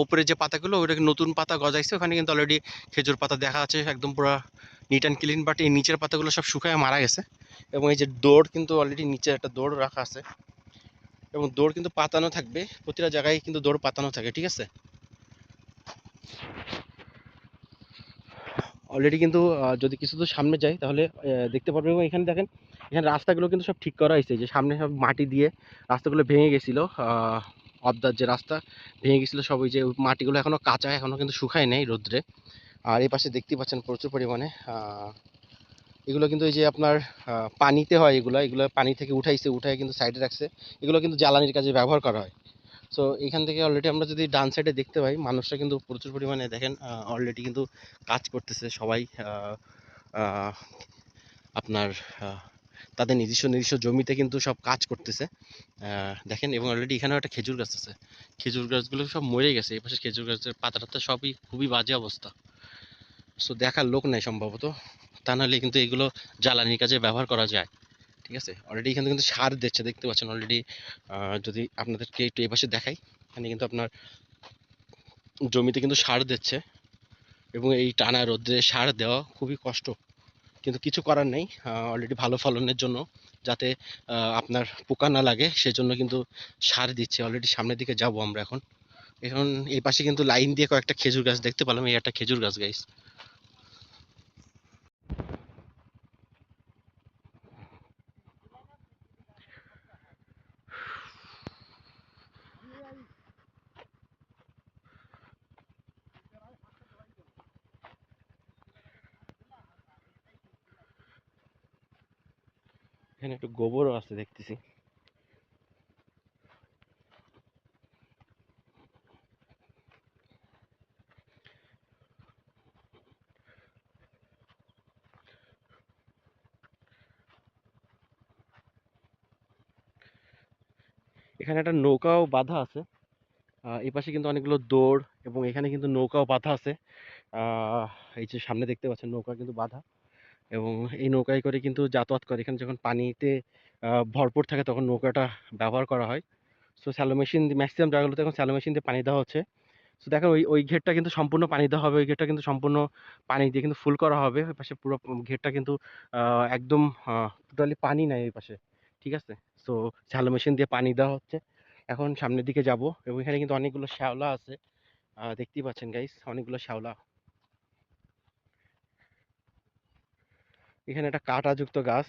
ওপরে যে পাতাগুলো ওটা নতুন পাতা গজাইছে, ওখানে কিন্তু অলরেডি খেজুর পাতা দেখা যাচ্ছে একদম পুরো নিট অ্যান্ড ক্লিন। বাট এই নিচের পাতাগুলো সব শুকায় মারা গেছে। এবং এই যে দৌড় কিন্তু অলরেডি নিচে একটা দৌড় রাখা আছে, এবং দৌড় কিন্তু পাতানো থাকবে, প্রতিটা জায়গায় কিন্তু দৌড় পাতানো থাকে, ঠিক আছে। অলরেডি কিন্তু যদি কিছু দূর সামনে যাই তাহলে দেখতে পারবেন। এবং এখানে দেখেন, এখানে রাস্তাগুলো কিন্তু সব ঠিক করা হয়েছে, যে সামনে সব মাটি দিয়ে রাস্তাগুলো ভেঙে গেছিলো। অবদার যে রাস্তা ভেঙে গেছিলো সব, ওই যে মাটিগুলো এখনো কাঁচা, এখনো কিন্তু শুকায় নেই রোদ্রে। আর এই পাশে দেখতেই পাচ্ছেন প্রচুর পরিমাণে এগুলো কিন্তু এই যে আপনার পানিতে হয়, এগুলো এগুলো পানি থেকে উঠাইছে, উঠাই কিন্তু সাইডে রাখছে। এগুলো কিন্তু জ্বালানির কাজে ব্যবহার করা হয়। সো এখান থেকে অলরেডি আমরা যদি ডান সাইডে দেখতে পাই, মানুষরা কিন্তু প্রচুর পরিমাণে দেখেন অলরেডি কিন্তু কাজ করতেছে সবাই। আহ, আপনার আহ, তাদের নিজস্ব নিজস্ব জমিতে কিন্তু সব কাজ করতেছে, দেখেন। এবং অলরেডি এখানেও একটা খেজুর গাছ আছে, খেজুর গাছগুলো সব মরে গেছে। এই পাশে খেজুর গাছের পাতা টাতা সবই খুবই বাজে অবস্থা। সো দেখার লোক নাই সম্ভবত, তা নাহলে কিন্তু এগুলো জ্বালানির কাজে ব্যবহার করা যায়, ঠিক আছে। অলরেডি এখানে কিন্তু সার দিচ্ছে, দেখতে পাচ্ছেন অলরেডি। যদি আপনাদেরকে একটু এই পাশে দেখাই, এখানে কিন্তু আপনার জমিতে কিন্তু সার দিচ্ছে। এবং এই টানা রোদ্রে সার দেওয়া খুবই কষ্ট, কিন্তু কিছু করার নেই। অলরেডি ভালো ফলনের জন্য, যাতে আপনার পোকা না লাগে, সেজন্য কিন্তু সার দিচ্ছে। অলরেডি সামনের দিকে যাব আমরা এখন। এখন এই পাশে কিন্তু লাইন দিয়ে কয়েকটা খেজুর গাছ দেখতে পেলাম, এই একটা খেজুর গাছ গাইস। এখানে একটু গোবরও আছে দেখতেছি। এখানে একটা নৌকাও বাঁধা আছে, এই পাশে কিন্তু অনেকগুলো দৌড়, এবং এখানে কিন্তু নৌকাও বাঁধা আছে। আহ, এই যে সামনে দেখতে পাচ্ছেন নৌকা কিন্তু বাঁধা, এবং এই নৌকায় করে কিন্তু যাতায়াত করে। এখানে যখন পানিতে ভরপুর থাকে তখন নৌকাটা ব্যবহার করা হয়। সো স্যালো মেশিন, ম্যাক্সিমাম জায়গাগুলোতে এখন স্যালো মেশিন দিয়ে পানি দেওয়া হচ্ছে। সো দেখেন ওই ওই ঘেরটা কিন্তু সম্পূর্ণ পানি দেওয়া হবে, ওই ঘেরটা কিন্তু সম্পূর্ণ পানি দিয়ে কিন্তু ফুল করা হবে। ওই পাশে পুরো ঘেরটা কিন্তু একদম টোটালি পানি নাই এই পাশে, ঠিক আছে। সো স্যালো মেশিন দিয়ে পানি দেওয়া হচ্ছে। এখন সামনের দিকে যাব, এবং এখানে কিন্তু অনেকগুলো শ্যাওলা আছে, দেখতেই পাচ্ছেন গাইস, অনেকগুলো শ্যাওলা। এখানে একটা কাঁটাযুক্ত গাছ।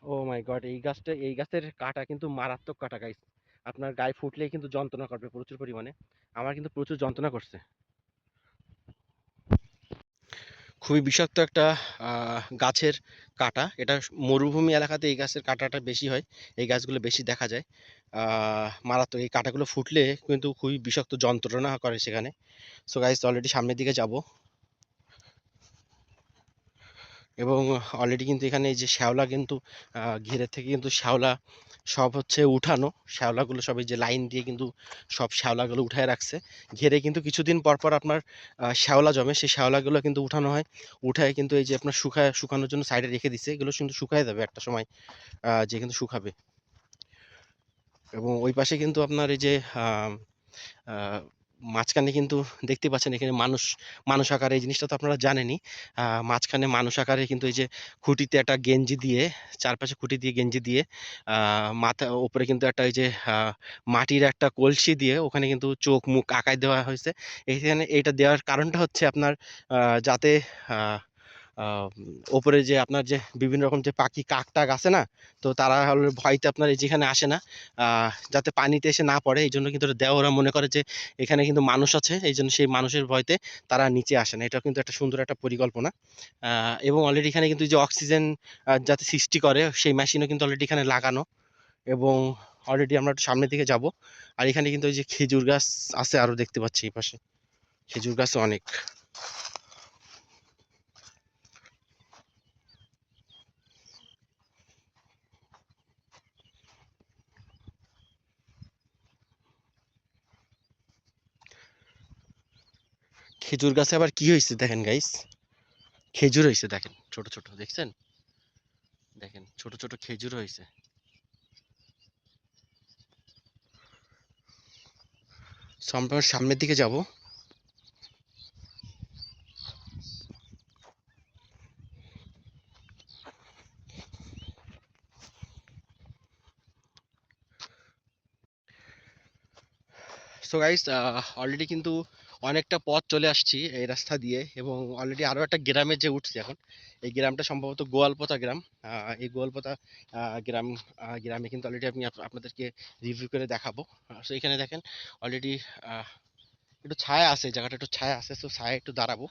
ও মাই গড, এই গাছটা, এই গাছের কাঁটা কিন্তু মারাত্মক কাঁটা গাইস। আপনার গায়ে ফুটলেই কিন্তু যন্ত্রণা করবে প্রচুর পরিমাণে। আমার কিন্তু প্রচুর যন্ত্রণা করছে। খুবই বিষাক্ত একটা গাছের কাঁটা এটা। মরুভূমি এলাকাতে এই গাছের কাঁটাটা বেশি হয়, এই গাছগুলো বেশি দেখা যায়। মারাত্মক এই কাঁটাগুলো ফুটলে কিন্তু খুবই বিষাক্ত যন্ত্রণা করে সেখানে। সো গাইস অলরেডি সামনের দিকে যাব, এবং অলরেডি কিন্তু এখানে এই যে শ্যাওলা কিন্তু ঘিরে থেকে কিন্তু শ্যাওলা সব হচ্ছে উঠানো। শ্যাওলাগুলো সব এই যে লাইন দিয়ে কিন্তু সব শ্যাওলাগুলো উঠায় রাখছে। ঘিরে কিন্তু কিছুদিন পর পর আপনার শ্যাওলা জমে, সেই শ্যাওলাগুলো কিন্তু উঠানো হয়। উঠায় কিন্তু এই যে আপনার শুকানোর জন্য সাইডে রেখে দিছে, এগুলো কিন্তু শুকায় যাবে একটা সময়, যে কিন্তু শুকাবে। এবং ওই পাশে কিন্তু আপনার এই যে আহ, আহ, মাঝখানে কিন্তু দেখতে পাচ্ছেন এখানে মানুষ আকারে, এই জিনিসটা তো আপনারা জানেনই। মাঝখানে মানুষ আকারে কিন্তু এই যে খুঁটিতে একটা গেঞ্জি দিয়ে, চারপাশে খুঁটি দিয়ে গেঞ্জি দিয়ে, মাথা উপরে কিন্তু একটা এই যে মাটির একটা কলসি দিয়ে ওখানে কিন্তু চোখ মুখ আঁকায় দেওয়া হয়েছে। এখানে এইটা দেওয়ার কারণটা হচ্ছে আপনার যাতে ওপরে যে আপনার যে বিভিন্ন রকম যে পাখি কাক-টাক আছে না? তো তারা হলো ভয়তে আপনার এই যেখানে আসে না। যাতে পানিতে এসে না পড়ে এইজন্য কিন্তু এটা দেওয়া, ওরা মনে করে যে এখানে কিন্তু মানুষ আছে। এইজন্য সেই মানুষের ভয়তে তারা নিচে আসে না। এটাও কিন্তু একটা সুন্দর একটা পরিকল্পনা। এবং অলরেডি এখানে কিন্তু যে অক্সিজেন যাতে সৃষ্টি করে সেই মেশিনও কিন্তু অলরেডি এখানে লাগানো, এবং অলরেডি আমরা একটু সামনের দিকে যাবো। আর এখানে কিন্তু ওই যে খেজুর গাছ আছে আরো দেখতে পাচ্ছি এই পাশে। খেজুর গাছও অনেক। খেজুর গাছে আবার কি হইছে দেখেন গাইস, খেজুর হইছে দেখেন, ছোট ছোট দেখছেন? দেখেন ছোট ছোট খেজুর হইছে। সো আমরা সামনের দিকে যাব। সো গাইস, অলরেডি কিন্তু অনেকটা পথ চলে আসছি এই রাস্তা দিয়ে, এবং অলরেডি আরো একটা গ্রামে যে উঠছি এখন। এই গ্রামটা সম্ভবত গোয়ালপোতা গ্রাম। এই গোয়ালপোতা গ্রাম, গ্রামে কিন্তু অলরেডি আমি আপনাদেরকে রিভিউ করে দেখাবো। সো এখানে দেখেন অলরেডি একটু ছায়া আছে, জায়গাটা একটু ছায়া আছে, সো ছায়া একটু দাঁড়াবো।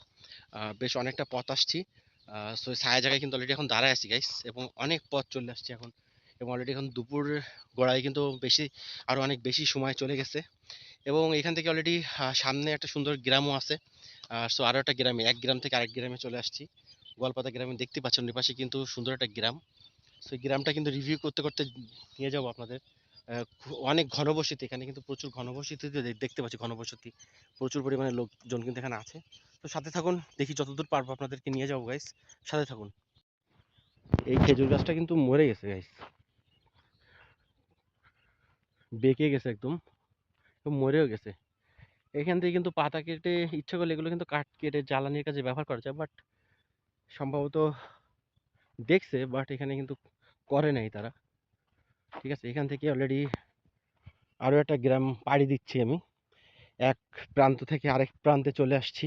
বেশ অনেকটা পথ আসছি। সো ছায়া জায়গায় কিন্তু অলরেডি এখন দাঁড়ায় আছি গাইস, এবং অনেক পথ চলে আসছি এখন। এবং অলরেডি এখন দুপুর গড়ায় কিন্তু বেশি, আরো অনেক বেশি সময় চলে গেছে। এবং এখান থেকে অলরেডি সামনে একটা সুন্দর গ্রামও আছে। সো আরো একটা গ্রামে, এক গ্রাম থেকে আরেক গ্রামে চলে আসছি। গোয়ালপাতা গ্রামে দেখতে পাচ্ছেন ওই পাশে কিন্তু সুন্দর একটা গ্রাম। সো এই গ্রামটা কিন্তু রিভিউ করতে করতে নিয়ে যাবো আপনাদের। অনেক ঘনবসতি, এখানে কিন্তু প্রচুর ঘনবসতি দেখতে পাচ্ছি, ঘনবসতি প্রচুর পরিমাণে লোকজন কিন্তু এখানে আছে। তো সাথে থাকুন, দেখি যতদূর পারবো আপনাদেরকে নিয়ে যাবো গাইস, সাথে থাকুন। এই খেজুর গাছটা কিন্তু মরে গেছে গাইস, বেঁকে গেছে একদম, মরেও গেছে। এখান থেকে কিন্তু পাতা কেটে, ইচ্ছা করলে এগুলো কিন্তু কাঠ কেটে জ্বালানির কাজে ব্যবহার করা যায়, বাট সম্ভবত দেখছে, বাট এখানে কিন্তু করে নাই তারা। ঠিক আছে, এখান থেকে অলরেডি আরো একটা গ্রাম পাড়ি দিচ্ছি আমি, এক প্রান্ত থেকে আরেক প্রান্তে চলে আসছি।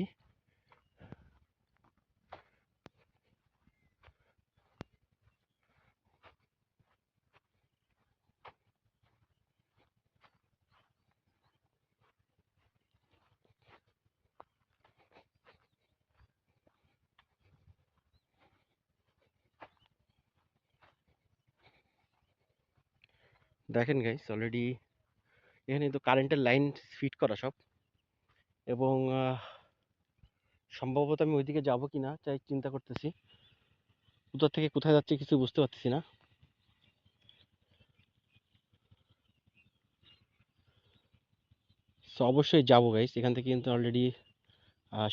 দেখেন গাইস, অলরেডি এখানে কিন্তু কারেন্টের লাইন ফিট করা সব, এবং সম্ভবত আমি ওইদিকে যাবো কিনা তাই চিন্তা করতেছি। কোথা থেকে কোথায় যাচ্ছি কিছু বুঝতে পারতেছি না। সো অবশ্যই যাবো গাইস, এখান থেকে কিন্তু অলরেডি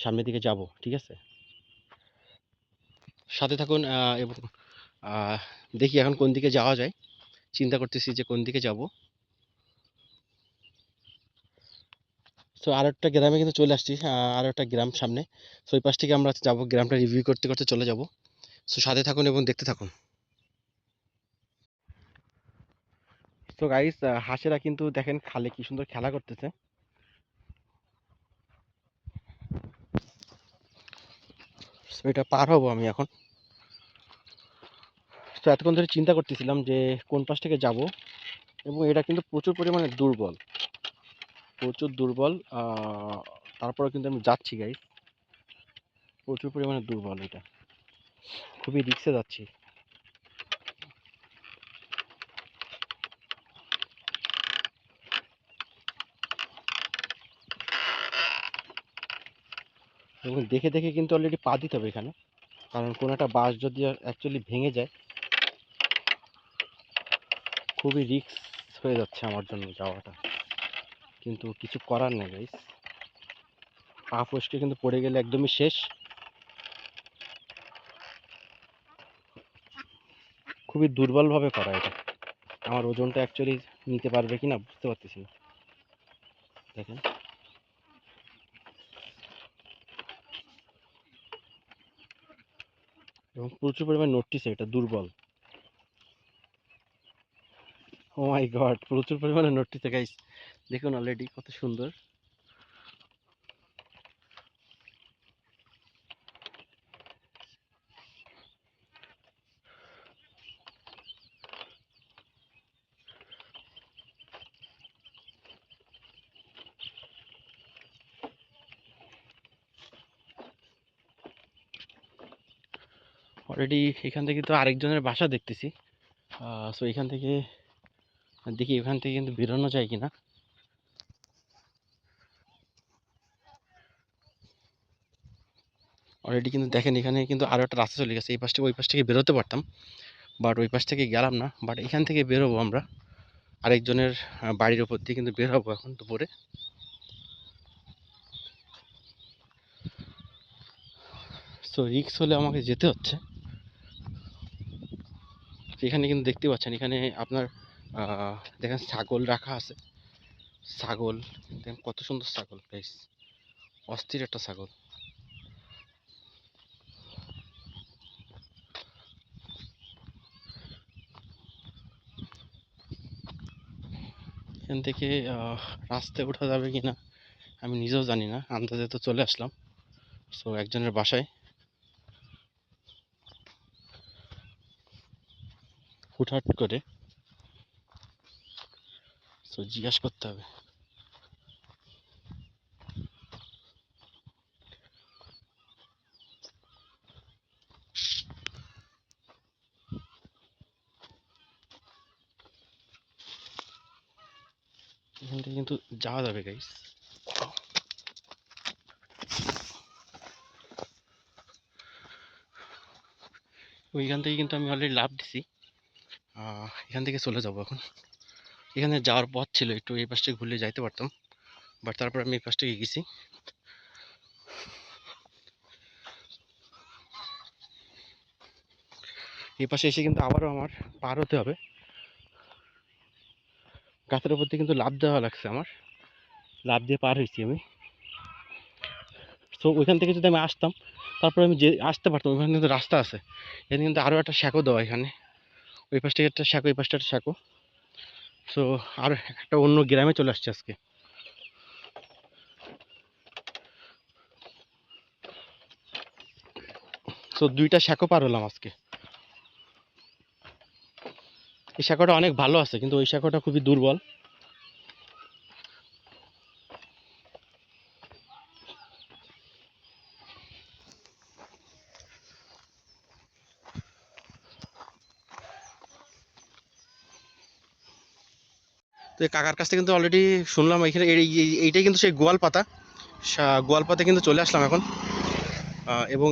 সামনের দিকে যাব, ঠিক আছে? সাথে থাকুন, এবং আহ, দেখি এখন কোন দিকে যাওয়া যায়, চিন্তা করতেছি যে কোন দিকে যাব। সো আর একটা গ্রামে কিন্তু চলে আসছি, আর একটা গ্রাম সামনে। সো ওই পাশ থেকে আমরা যাব, গ্রামটা রিভিউ করতে করতে চলে যাব। সো সাথে থাকুন এবং দেখতে থাকুন। সো গাইস, হাঁসেরা কিন্তু দেখেন খালে কি সুন্দর খেলা করতেছে। সো এটা পার হব আমি এখন। তো এতক্ষণ ধরে চিন্তা করতেছিলাম যে কোন পাশ থেকে যাব, এবং এটা কিন্তু প্রচুর পরিমাণে দুর্বল, প্রচুর দুর্বল। তারপরে কিন্তু আমি যাচ্ছি গাইস, প্রচুর পরিমাণে দুর্বল এটা, খুবই রিক্সে যাচ্ছি। এবং দেখে দেখে কিন্তু অলরেডি পা দিতে হবে এখানে, কারণ কোনো একটা বাস যদি অ্যাকচুয়ালি ভেঙে যায়, খুবই রিস্ক হয়ে যাচ্ছে আমার জন্য যাওয়াটা। কিন্তু কিছু করার নেই গাইস, পা ফসকে কিন্তু পড়ে গেলে একদমই শেষ। খুবই দুর্বলভাবে করা এটা, আমার ওজনটা অ্যাকচুয়ালি নিতে পারবে কিনা বুঝতে পারতেছি না। দেখেন এবং প্রচুর পরিমাণে নোটিস, এটা দুর্বল। ও মাই গড, প্রচুর পরিমাণে নোটিস গাইস, দেখুন অলরেডি কত সুন্দর। অলরেডি এখান থেকে তো আরেকজনের বাসা দেখতেছি। সো এখান থেকে দেখি এখান থেকে কিন্তু বেরোনো যায় কিনা। অলরেডি কিন্তু দেখেন এখানে কিন্তু আরও একটা রাস্তা চলে গেছে, এই পাশ থেকে ওই পাশ থেকে বেরোতে পারতাম, বাট ওই পাশ থেকে গেলাম না। বাট এখান থেকে বেরোবো আমরা আরেকজনের বাড়ির ওপর দিয়ে কিন্তু বের হবো এখন দুপুরে। সো রিক্স হলে আমাকে যেতে হচ্ছে। এখানে কিন্তু দেখতে পাচ্ছেন, এখানে আপনার দেখেন ছাগল রাখা আছে। ছাগল দেখেন কত সুন্দর ছাগল গাইস, অস্থির একটা ছাগল। এখান থেকে রাস্তায় ওঠা যাবে কিনা আমি নিজেও জানি না, আন্দাজে তো চলে আসলাম। সো একজনের বাসায় হুটহাট করে, সো জিজ্ঞাসা করতে হবে। এখান থেকে কিন্তু যাওয়া যাবে গাইস। ওইখান থেকে কিন্তু আমি অলরেডি লাভ দিছি। এখান থেকে চলে যাব এখন। এখানে যাওয়ার পথ ছিল, একটু এই পাশ থেকে ঘুরলে যাইতে পারতাম, বাট তারপর আমি এই পাশ থেকে গেছি। এই পাশে এসে কিন্তু আবারও আমার পার হতে হবে। গাছের উপর দিয়ে কিন্তু লাফ দেওয়া লাগছে আমার, লাফ দিয়ে পার হয়েছি আমি। সো ওইখান থেকে যদি আমি আসতাম, তারপর আমি যে আসতে পারতাম, ওইখানে কিন্তু রাস্তা আছে। এখানে কিন্তু আরও একটা শ্যাকো দেওয়া, এখানে ওই পাশ থেকে একটা শ্যাকো, এই পাশটা একটা শ্যাকো। সো আর একটা অন্য গ্রামে চলে আসছে আজকে। সো দুইটা শ্যাকো পার হলাম আজকে। এই শ্যাকোটা অনেক ভালো আছে, কিন্তু ওই শ্যাকোটা খুবই দুর্বল। তো এই কাকার কাছ থেকে কিন্তু অলরেডি শুনলাম এখানে এইটাই কিন্তু সেই গোয়ালপাতা। গোয়ালপাতা কিন্তু চলে আসলাম এখন। এবং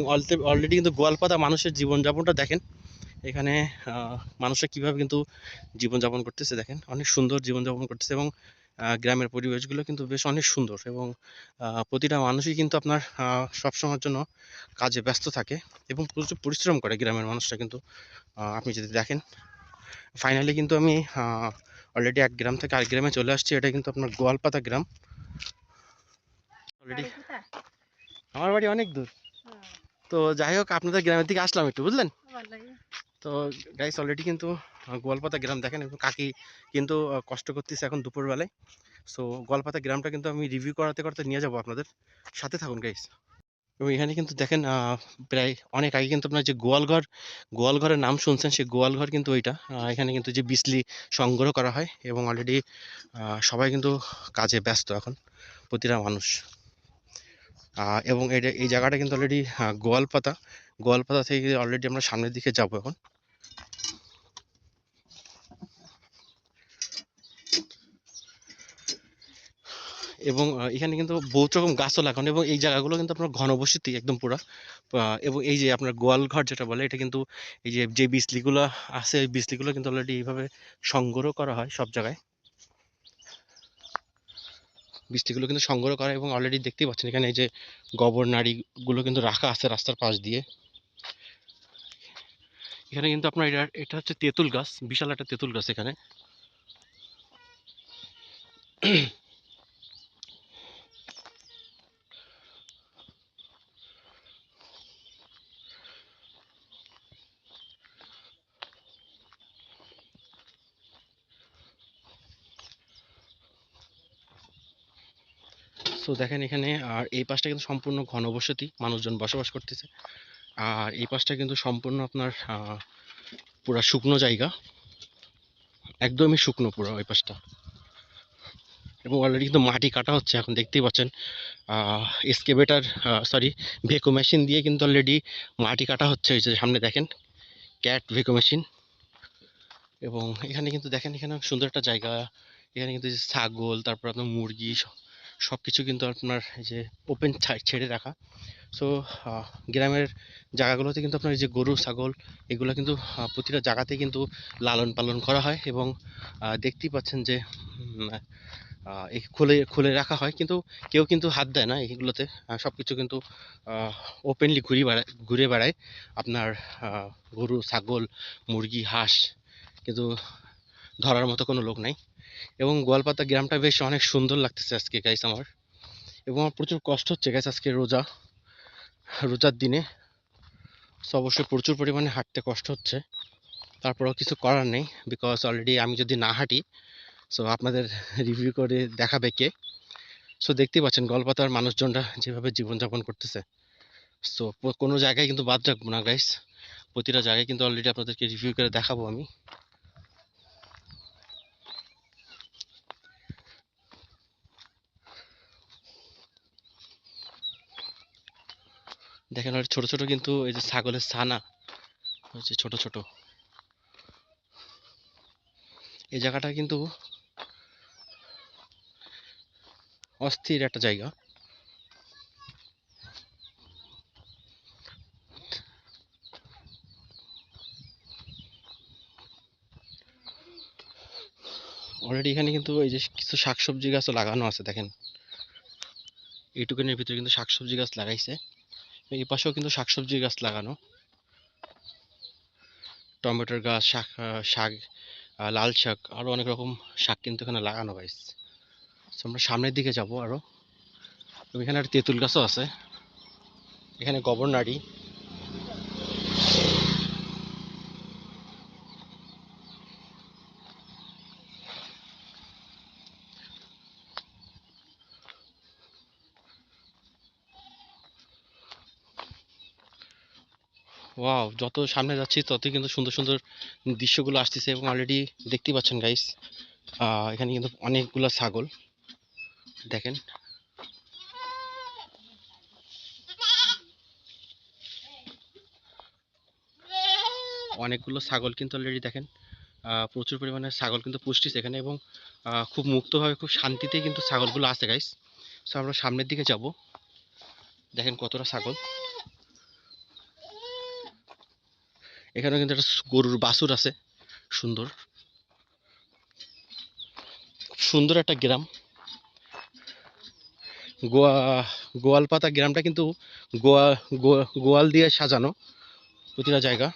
অলরেডি কিন্তু গোয়ালপাতা মানুষের জীবনযাপনটা দেখেন। এখানে মানুষরা কীভাবে কিন্তু জীবনযাপন করতেছে দেখেন, অনেক সুন্দর জীবনযাপন করতেছে। এবং গ্রামের পরিবেশগুলো কিন্তু বেশ অনেক সুন্দর। এবং প্রতিটা মানুষই কিন্তু আপনার সবসময়ের জন্য কাজে ব্যস্ত থাকে এবং প্রচুর পরিশ্রম করে গ্রামের মানুষরা কিন্তু। আপনি যদি দেখেন, ফাইনালি কিন্তু আমি অলরেডি এক গ্রাম থেকে আরেক গ্রামে চলে আসছি। এটা কিন্তু আপনার গোয়ালপাতা গ্রাম। অলরেডি আমার বাড়ি অনেক দূর। তো যাই হোক, আপনাদের গ্রামের দিকে আসলাম একটু, বুঝলেন। তো গাইস অলরেডি কিন্তু গোয়ালপাতা গ্রাম দেখেন, এবং কাকি কিন্তু কষ্ট করতেছে এখন দুপুরবেলায়। সো গোয়ালপাতা গ্রামটা কিন্তু আমি রিভিউ করাতে করতে নিয়ে যাব আপনাদের, সাথে থাকুন গাইস। এবং এখানে কিন্তু দেখেন প্রায় অনেক আগে কিন্তু আপনার যে গোয়ালঘরের নাম শুনছেন, সেই গোয়ালঘর কিন্তু ওইটা। এখানে কিন্তু যে বিজলি সংগ্রহ করা হয়, এবং অলরেডি সবাই কিন্তু কাজে ব্যস্ত এখন, প্রতিটা মানুষ। এবং এই জায়গাটা কিন্তু অলরেডি গোয়ালপাতা। গোয়ালপাতা থেকে অলরেডি আমরা সামনের দিকে যাব এখন। এবং এখানে কিন্তু বহুত রকম গাছও লাগানো, এবং এই জায়গাগুলো কিন্তু আপনার ঘনবসতি একদম পুরা। এবং এই যে আপনার গোয়ালঘর যেটা বলে, এটা কিন্তু এই যে যে বিজলিগুলো আছে, এই বিজলিগুলো কিন্তু অলরেডি এইভাবে সংগ্রহ করা হয় সব জায়গায়। বৃষ্টিগুলো কিন্তু সংগ্রহ করা, এবং অলরেডি দেখতেই পাচ্ছেন এখানে এই যে গোবর নাড়িগুলো কিন্তু রাখা আছে রাস্তার পাশ দিয়ে। এখানে কিন্তু আপনার এটা হচ্ছে তেঁতুল গাছ, বিশাল একটা তেঁতুল গাছ এখানে। সো দেখেন এখানে, আর এই পাশটা কিন্তু সম্পূর্ণ ঘনবসতি, মানুষজন বসবাস করতেছে। আর এই পাশটা কিন্তু সম্পূর্ণ আপনার পুরা শুকনো জায়গা, একদমই শুকনো পুরো ওই পাশটা। এবং অলরেডি কিন্তু মাটি কাটা হচ্ছে, এখন দেখতেই পাচ্ছেন এক্সকেভেটার, সরি, ভেকো মেশিন দিয়ে কিন্তু অলরেডি মাটি কাটা হচ্ছে। ওই যে সামনে দেখেন ক্যাট ভেকো মেশিন। এবং এখানে কিন্তু দেখেন, এখানে সুন্দর একটা জায়গা। এখানে কিন্তু যে ছাগল, তারপর আপনার মুরগি, সব কিছু কিন্তু আপনার এই যে ওপেন ছেড়ে রাখা। সো গ্রামের জায়গাগুলোতে কিন্তু আপনার এই যে গরু ছাগল, এগুলো কিন্তু প্রতিটা জায়গাতেই কিন্তু লালন পালন করা হয়। এবং দেখতেই পাচ্ছেন যে এই খুলে খুলে রাখা হয়, কিন্তু কেউ কিন্তু হাত দেয় না এগুলোতে। সব কিছু কিন্তু ওপেনলি ঘুরে বেড়ায় আপনার গরু ছাগল মুরগি হাঁস, কিন্তু ধরার মতো কোনো লোক নাই। এবং গোয়ালপাতা গ্রামটা বেশ অনেক সুন্দর লাগতেছে আজকে গাইস আমার। এবং আমার প্রচুর কষ্ট হচ্ছে গাইস, আজকে রোজার দিনে। সো অবশ্যই প্রচুর পরিমাণে হাঁটতে কষ্ট হচ্ছে, তারপরেও কিছু করার নেই, বিকজ অলরেডি আমি যদি না হাঁটি, সো আপনাদের রিভিউ করে দেখাবে কে? সো দেখতেই পাচ্ছেন গলপাতার মানুষজনরা যেভাবে জীবনযাপন করতেছে। সো কোনো জায়গায় কিন্তু বাদ রাখবো না গাইস, প্রতিটা জায়গায় কিন্তু অলরেডি আপনাদেরকে রিভিউ করে দেখাবো আমি। দেখেন আর ছোট ছোট কিন্তু এই যে ছাগলের ছানা হচ্ছে ছোট ছোট। এই জায়গাটা কিন্তু অস্থির একটা জায়গা। অলরেডি এখানে কিন্তু এই যে কিছু শাকসবজি গাছও লাগানো আছে দেখেন, এইটুকুনের ভিতরে কিন্তু শাকসবজি গাছ লাগাইছে। এই পাশেও কিন্তু শাকসবজি গাছ লাগানো, টমেটোর গাছ, শাক, লাল শাক, আরো অনেক রকম শাক কিন্তু এখানে লাগানো হয়েছে। আমরা সামনের দিকে যাব আরো। এবং এখানে একটা তেঁতুল গাছও আছে, এখানে গোবর নাড়ি। ওয়াও, যত সামনে যাচ্ছি ততই কিন্তু সুন্দর সুন্দর দৃশ্যগুলো আসতেছে। এবং অলরেডি দেখতেই পাচ্ছেন গাইস, এখানে কিন্তু অনেকগুলো ছাগল দেখেন। অনেকগুলো ছাগল কিন্তু অলরেডি দেখেন, প্রচুর পরিমাণে ছাগল কিন্তু পুষ্টিছে এখানে। এবং খুব মুক্তভাবে খুব শান্তিতে কিন্তু ছাগলগুলো আছে গাইস। সো আমরা সামনের দিকে যাব, দেখেন কতটা ছাগল। এখানে কিন্তু একটা গরুর বাছুর আছে সুন্দর, খুব সুন্দর একটা গ্রাম। গোয়া গোয়ালপাতা গ্রামটা কিন্তু গোয়া গোয়াল দিয়ে সাজানো প্রতিটা জায়গা।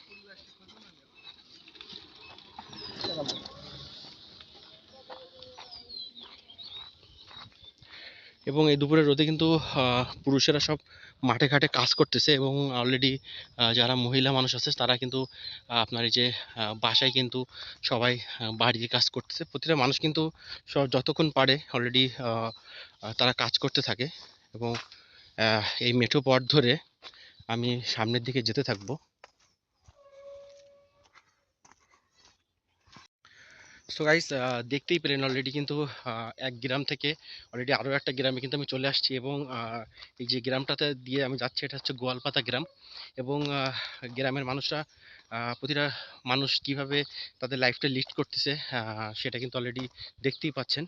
এবং এই দুপুরের রোদে কিন্তু পুরুষেরা সব মাঠে ঘাটে কাজ করতেছে। এবং অলরেডি যারা মহিলা মানুষ আছে তারা কিন্তু আপনার এই যে বাসায় কিন্তু সবাই বাড়ির কাজ করতেছে। প্রতিটা মানুষ কিন্তু সব যতক্ষণ পারে অলরেডি তারা কাজ করতে থাকে। এবং এই মেঠো পথ ধরে আমি সামনের দিকে যেতে থাকবো। সো গাইস, দেখতেই পেলেন অলরেডি কিন্তু এক গ্রাম থেকে অলরেডি আরও একটা গ্রামে কিন্তু আমি চলে আসছি। এবং এই যে গ্রামটাতে দিয়ে আমি যাচ্ছি এটা হচ্ছে গোয়ালপাতা গ্রাম। এবং গ্রামের মানুষরা, প্রতিটা মানুষ কিভাবে তাদের লাইফটা লিড করতেছে সেটা কিন্তু অলরেডি দেখতেই পাচ্ছেন।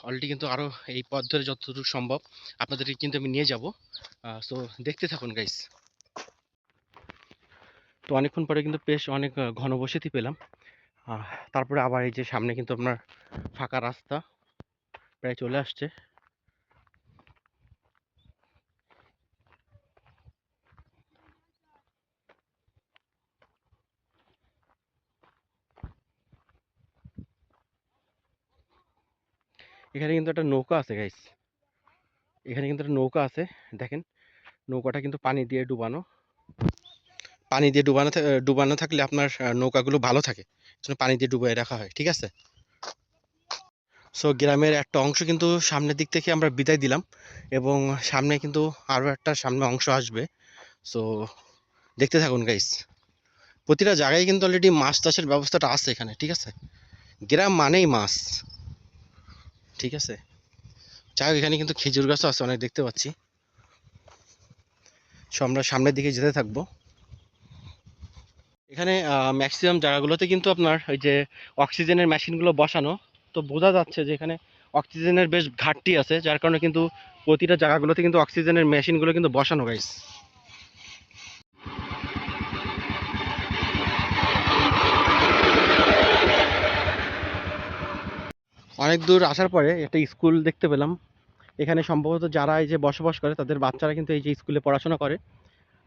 অলরেডি কিন্তু আরও এই পথ ধরে যতটুকু সম্ভব আপনাদেরকে কিন্তু আমি নিয়ে যাব। সো দেখতে থাকুন গাইস। তো অনেকক্ষণ পরে কিন্তু বেশ অনেক ঘনবসতি পেলাম। তারপরে আবার এই যে সামনে কিন্তু আপনার ফাঁকা রাস্তা প্রায় চলে আসছে। এখানে কিন্তু একটা নৌকা আছে গাইস, এখানে কিন্তু একটা নৌকা আছে দেখেন। নৌকাটা কিন্তু পানি দিয়ে ডুবানো থাকলে আপনার নৌকাগুলো ভালো থাকে, জন্য পানি দিয়ে ডুবিয়ে রাখা হয়, ঠিক আছে। সো গ্রামের একটা অংশ কিন্তু সামনের দিক থেকে আমরা বিদায় দিলাম, এবং সামনে কিন্তু আরও একটা সামনে অংশ আসবে। সো দেখতে থাকুন গাইস। প্রতিটা জায়গায় কিন্তু অলরেডি মাছ চাষের ব্যবস্থাটা আছে এখানে, ঠিক আছে। গ্রাম মানেই মাছ, ঠিক আছে। যাই হোক, এখানে কিন্তু খেজুর গাছও আছে অনেক, দেখতে পাচ্ছি। সো আমরা সামনের দিকে যেতে থাকবো। এখানে ম্যাক্সিমাম জায়গাগুলোতে কিন্তু আপনার ওই যে অক্সিজেনের মেশিনগুলো বসানো, তো বোঝা যাচ্ছে যে এখানে অক্সিজেনের বেশ ঘাটতি আছে, যার কারণে কিন্তু প্রতিটা জায়গাগুলোতে কিন্তু অক্সিজেনের মেশিনগুলো কিন্তু বসানো গাইস। অনেক দূর আসার পরে একটা স্কুল দেখতে পেলাম। এখানে সম্ভবত যারা এই যে বসবাস করে তাদের বাচ্চারা কিন্তু এই যে স্কুলে পড়াশোনা করে।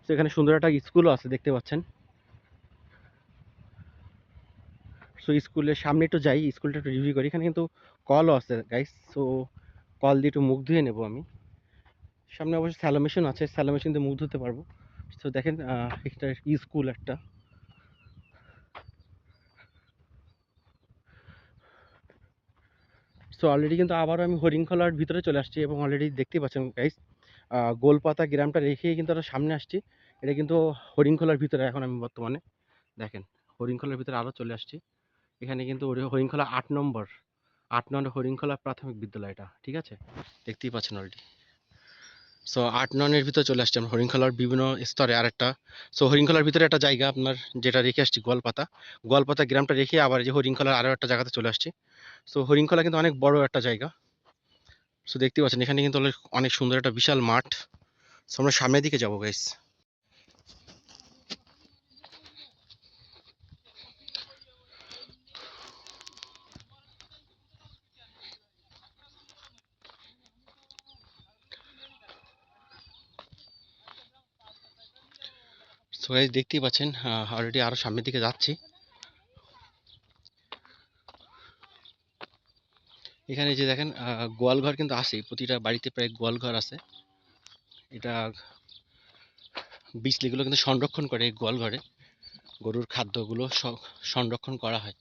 তো এখানে সুন্দর একটা স্কুলও আছে, দেখতে পাচ্ছেন। সো স্কুলের সামনে একটু যাই, স্কুলটা একটু রিভিউ করি। এখানে কিন্তু কলও আছে গাইস, সো কল দিয়ে একটু মুখ ধুয়ে নেবো আমি। সামনে অবশ্যই স্যালো মেশিন আছে, স্যালো মেশিন দিয়ে মুখ ধুতে পারবো। তো দেখেন একটা স্কুল একটা। সো অলরেডি কিন্তু আবারও আমি হরিণখোলার ভিতরে চলে আসছি, এবং অলরেডি দেখতে পাচ্ছেন গাইস গোলপাতা গ্রামটা রেখেই কিন্তু আমরা সামনে আসছি। এটা কিন্তু হরিণখোলার ভিতরে এখন আমি বর্তমানে, দেখেন, হরিণখোলার ভিতরে আরও চলে আসছি। এখানে কিন্তু হরিণখোলা ৮ নম্বর, ৮ নম্বর হরিণখোলা প্রাথমিক বিদ্যালয় এটা, ঠিক আছে। দেখতেই পাচ্ছেন অলরেডি। সো ৮ ননের ভিতরে চলে আসছি আমরা হরিণখোলার বিভিন্ন স্তরে আরেকটা। সো হরিণখোলার ভিতরে একটা জায়গা আপনার যেটা রেখে আসছি গোয়ালপাতা, গোয়ালপাতা গ্রামটা রেখে আবার যে হরিণখোলার আরও একটা জায়গাতে চলে আসছি। সো হরিণখোলা কিন্তু অনেক বড় একটা জায়গা। সো দেখতে পাচ্ছেন এখানে কিন্তু অনেক সুন্দর একটা বিশাল মাঠ। সো আমরা সামনের দিকে যাবো গাইস। সো গাইস দেখতেই পাচ্ছেন অলরেডি আরো সামনের দিকে যাচ্ছি। এখানে যে দেখেন গোয়াল ঘর কিন্তু আছেই, প্রতিটা বাড়িতে প্রায় গোয়াল ঘর আছে। এটা বিচলিগুলো কিন্তু সংরক্ষণ করে এই গোয়াল ঘরে, গরুর খাদ্যগুলো সংরক্ষণ করা হয়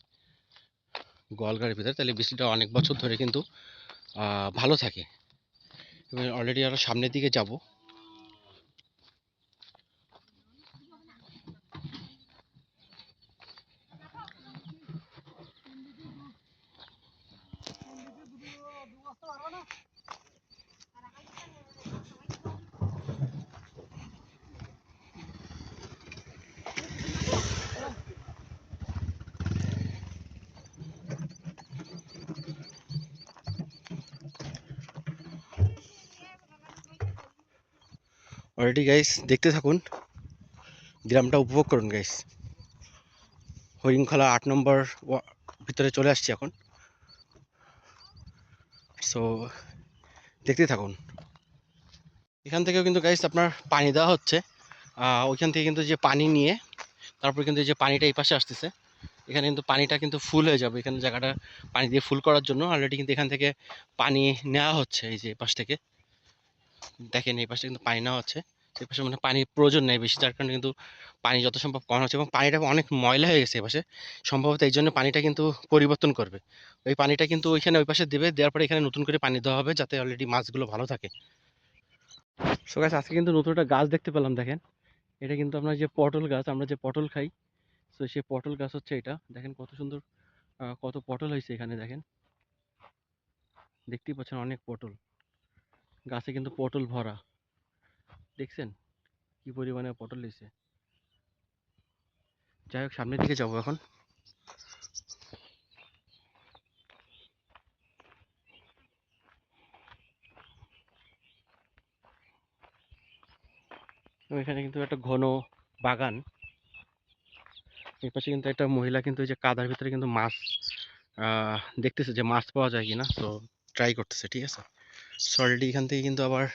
গোয়াল ঘরের ভিতরে, তাহলে বিচলিটা অনেক বছর ধরে কিন্তু ভালো থাকে। এবার অলরেডি আরো সামনের দিকে যাব। অলরেডি গাইস দেখতে থাকুন, গ্রামটা উপভোগ করুন গাইস। হরিণখোলা ৮ নম্বর ভিতরে চলে আসছি এখন। সো দেখতে থাকুন। এখান থেকেও কিন্তু গাইস আপনার পানি দেওয়া হচ্ছে। ওইখান থেকে কিন্তু যে পানি নিয়ে তারপর কিন্তু এই যে পানিটা এই পাশে আসতেছে, এখানে কিন্তু পানিটা কিন্তু ফুল হয়ে যাবে। এখানে জায়গাটা পানি দিয়ে ফুল করার জন্য অলরেডি কিন্তু এখান থেকে পানি নেওয়া হচ্ছে। এই যে পাশ থেকে দেখেন, এই পাশে কিন্তু পানি নেওয়া হচ্ছে। সেই পাশে মানে পানির প্রয়োজন নেই বেশি, যার কারণে কিন্তু পানি যত সম্ভব কম হচ্ছে, এবং পানিটা অনেক ময়লা হয়ে গেছে এপাশে। সম্ভবত এই জন্য পানিটা কিন্তু পরিবর্তন করবে। ওই পানিটা কিন্তু ওইখানে ওই পাশে দেবে, দেওয়ার পরে এখানে নতুন করে পানি দেওয়া হবে, যাতে অলরেডি মাছগুলো ভালো থাকে। সো গাছ আজকে কিন্তু নতুন একটা গাছ দেখতে পেলাম, দেখেন। এটা কিন্তু আপনার যে পটল গাছ, আমরা যে পটল খাই, তো সেই পটল গাছ হচ্ছে এটা। দেখেন কত সুন্দর, কত পটল হয়েছে এখানে, দেখেন। দেখতেই পাচ্ছেন অনেক পটল, গাছে কিন্তু পটল ভরা। দেখছেন কি পরিমাণে পটল হয়েছে। যাই হোক, সামনের দিকে যাবো এখন। এবং এখানে কিন্তু একটা ঘন বাগান। এই পাশে কিন্তু একটা মহিলা কিন্তু এই যে কাদার ভিতরে কিন্তু মাছ দেখতেছে যে মাছ পাওয়া যায় কিনা, তো ট্রাই করতেছে, ঠিক আছে। সো অলরেডি এখান থেকে কিন্তু আবার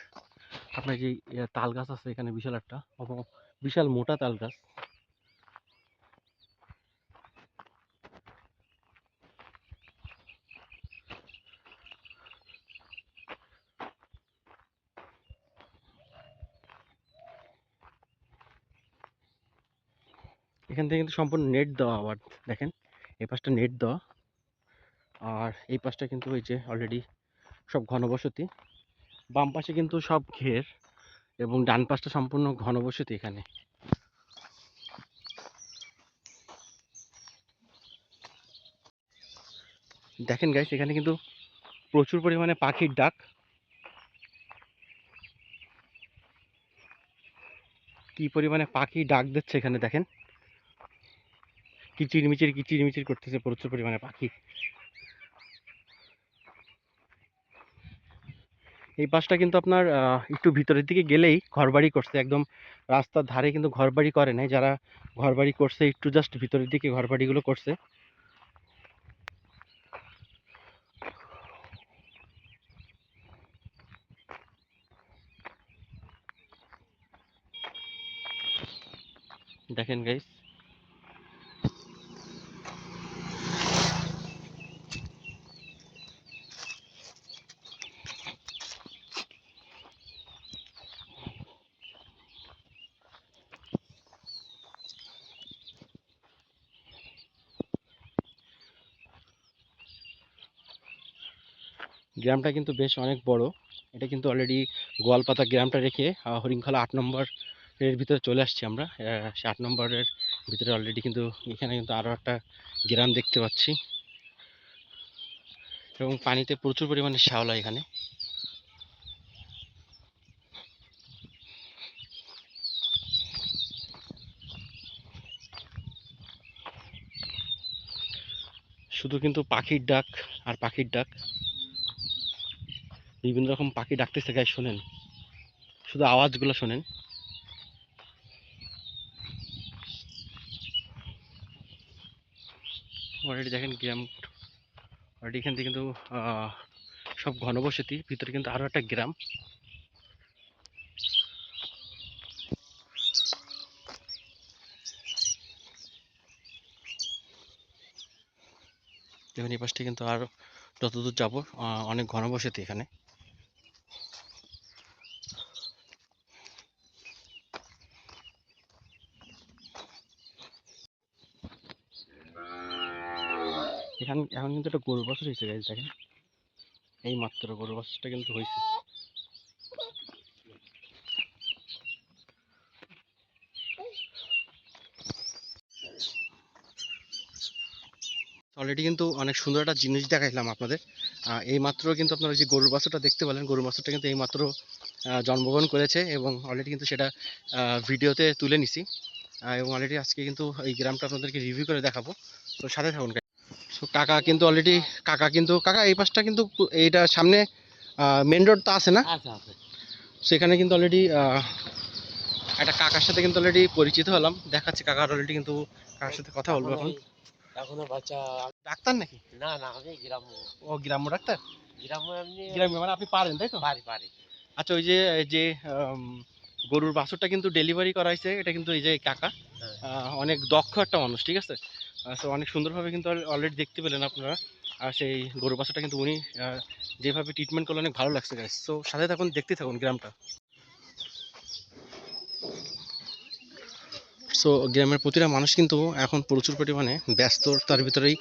আপনার যে তাল গাছ আছে এখানে, বিশাল একটা, বিশাল মোটা তাল গাছ। এখান থেকে কিন্তু সম্পূর্ণ নেট দেওয়া, আবার দেখেন এই পাশটা নেট দেওয়া। আর এই পাশটা কিন্তু ওই যে অলরেডি সব ঘনবসতি, বাম পাশে কিন্তু সব ঘের এবং ডান পাশটা সম্পূর্ণ ঘনবসতি এখানে। দেখেন গাইস, এখানে কিন্তু প্রচুর পরিমাণে পাখির ডাক। কি পরিমাণে পাখি ডাক দিচ্ছে এখানে দেখেন, কিচিরমিচির কিচিরমিচির করতেছে প্রচুর পরিমাণে পাখি। এই পাশটা কিন্তু আপনার একটু ভিতরের দিকে গেলেই ঘরবাড়ি করছে, একদম রাস্তার ধারে কিন্তু ঘরবাড়ি করে নাই। যারা ঘরবাড়ি করছে একটু জাস্ট ভিতরের দিকে ঘরবাড়িগুলো করছে। দেখেন গাইস, গ্রামটা কিন্তু বেশ অনেক বড়। এটা কিন্তু অলরেডি গোয়ালপাতা গ্রামটা রেখে হরিংখলা 8 নম্বর এর ভিতরে চলে আসছি আমরা। সে 8 নম্বরের ভিতরে অলরেডি কিন্তু এখানে কিন্তু আরও একটা গ্রাম দেখতে পাচ্ছি, এবং পানিতে প্রচুর পরিমাণে শ্যাওলা এখানে। শুধু কিন্তু পাখির ডাক আর পাখির ডাক, বিভিন্ন রকম পাখি ডাকতেছে গায়ে, শোনেন শুধু আওয়াজগুলো শোনেন। অলরেডি দেখেন গ্রাম অলরেডি এখান থেকে কিন্তু সব ঘনবসতি, ভিতরে কিন্তু আরো একটা গ্রাম। দেখুন এই পাশটা কিন্তু আর যতদূর যাবো অনেক ঘনবসতি এখানে। এখানে এখন কিন্তু একটা গরুর বাছুর হয়েছে গাইজ, দেখেন এই মাত্র গরুর বাছুরটা কিন্তু হয়েছে। অলরেডি কিন্তু অনেক সুন্দর একটা জিনিস দেখাইলাম আপনাদের। এই মাত্র কিন্তু আপনারা যে গরুর বাছুরটা দেখতে পেলেন, গরুর বাছুরটা কিন্তু এই মাত্র জন্মগ্রহণ করেছে, এবং অলরেডি কিন্তু সেটা ভিডিওতে তুলে নিছি। এবং অলরেডি আজকে কিন্তু এই গ্রামটা আপনাদেরকে রিভিউ করে দেখাবো, তো সাথে থাকুন। সো কাকা কিন্তু অলরেডি, কাকা এই পাশটা কিন্তু এইটা সামনে মেন রোড তো আছে না? আচ্ছা আচ্ছা। সেখানে কিন্তু অলরেডি একটা কাকার সাথে কিন্তু অলরেডি পরিচিত হলাম, দেখাচ্ছি কাকার অলরেডি কিন্তু কাকার সাথে কথা বলবো এখন। এখনো বাচ্চা। ডাক্তার নাকি? না না, আমি গ্রাম্য। ও গ্রাম্য ডাক্তার। গ্রাম্য এমনি। গ্রাম্য মানে আপনি পারেন তাই তো? পারি পারি। আচ্ছা, ওই যে যে গরুর বাছুরটা কিন্তু ডেলিভারি করাইছে, এটা কিন্তু এই যে কাকা হ্যাঁ। অনেক দক্ষ একটা মানুষ, ঠিক আছে। সো অনেক সুন্দরভাবে কিন্তু অলরেডি দেখতে পেলেন আপনারা। আর সেই গরুর বাছুরটা কিন্তু উনি যেভাবে ট্রিটমেন্ট করলে অনেক ভালো লাগছে গাইস। সো সাথে থাকুন, দেখতে থাকুন গ্রামটা। সো গ্রামের প্রতিটা মানুষ কিন্তু এখন প্রচুর পরিমাণে ব্যস্ততার ভিতরেই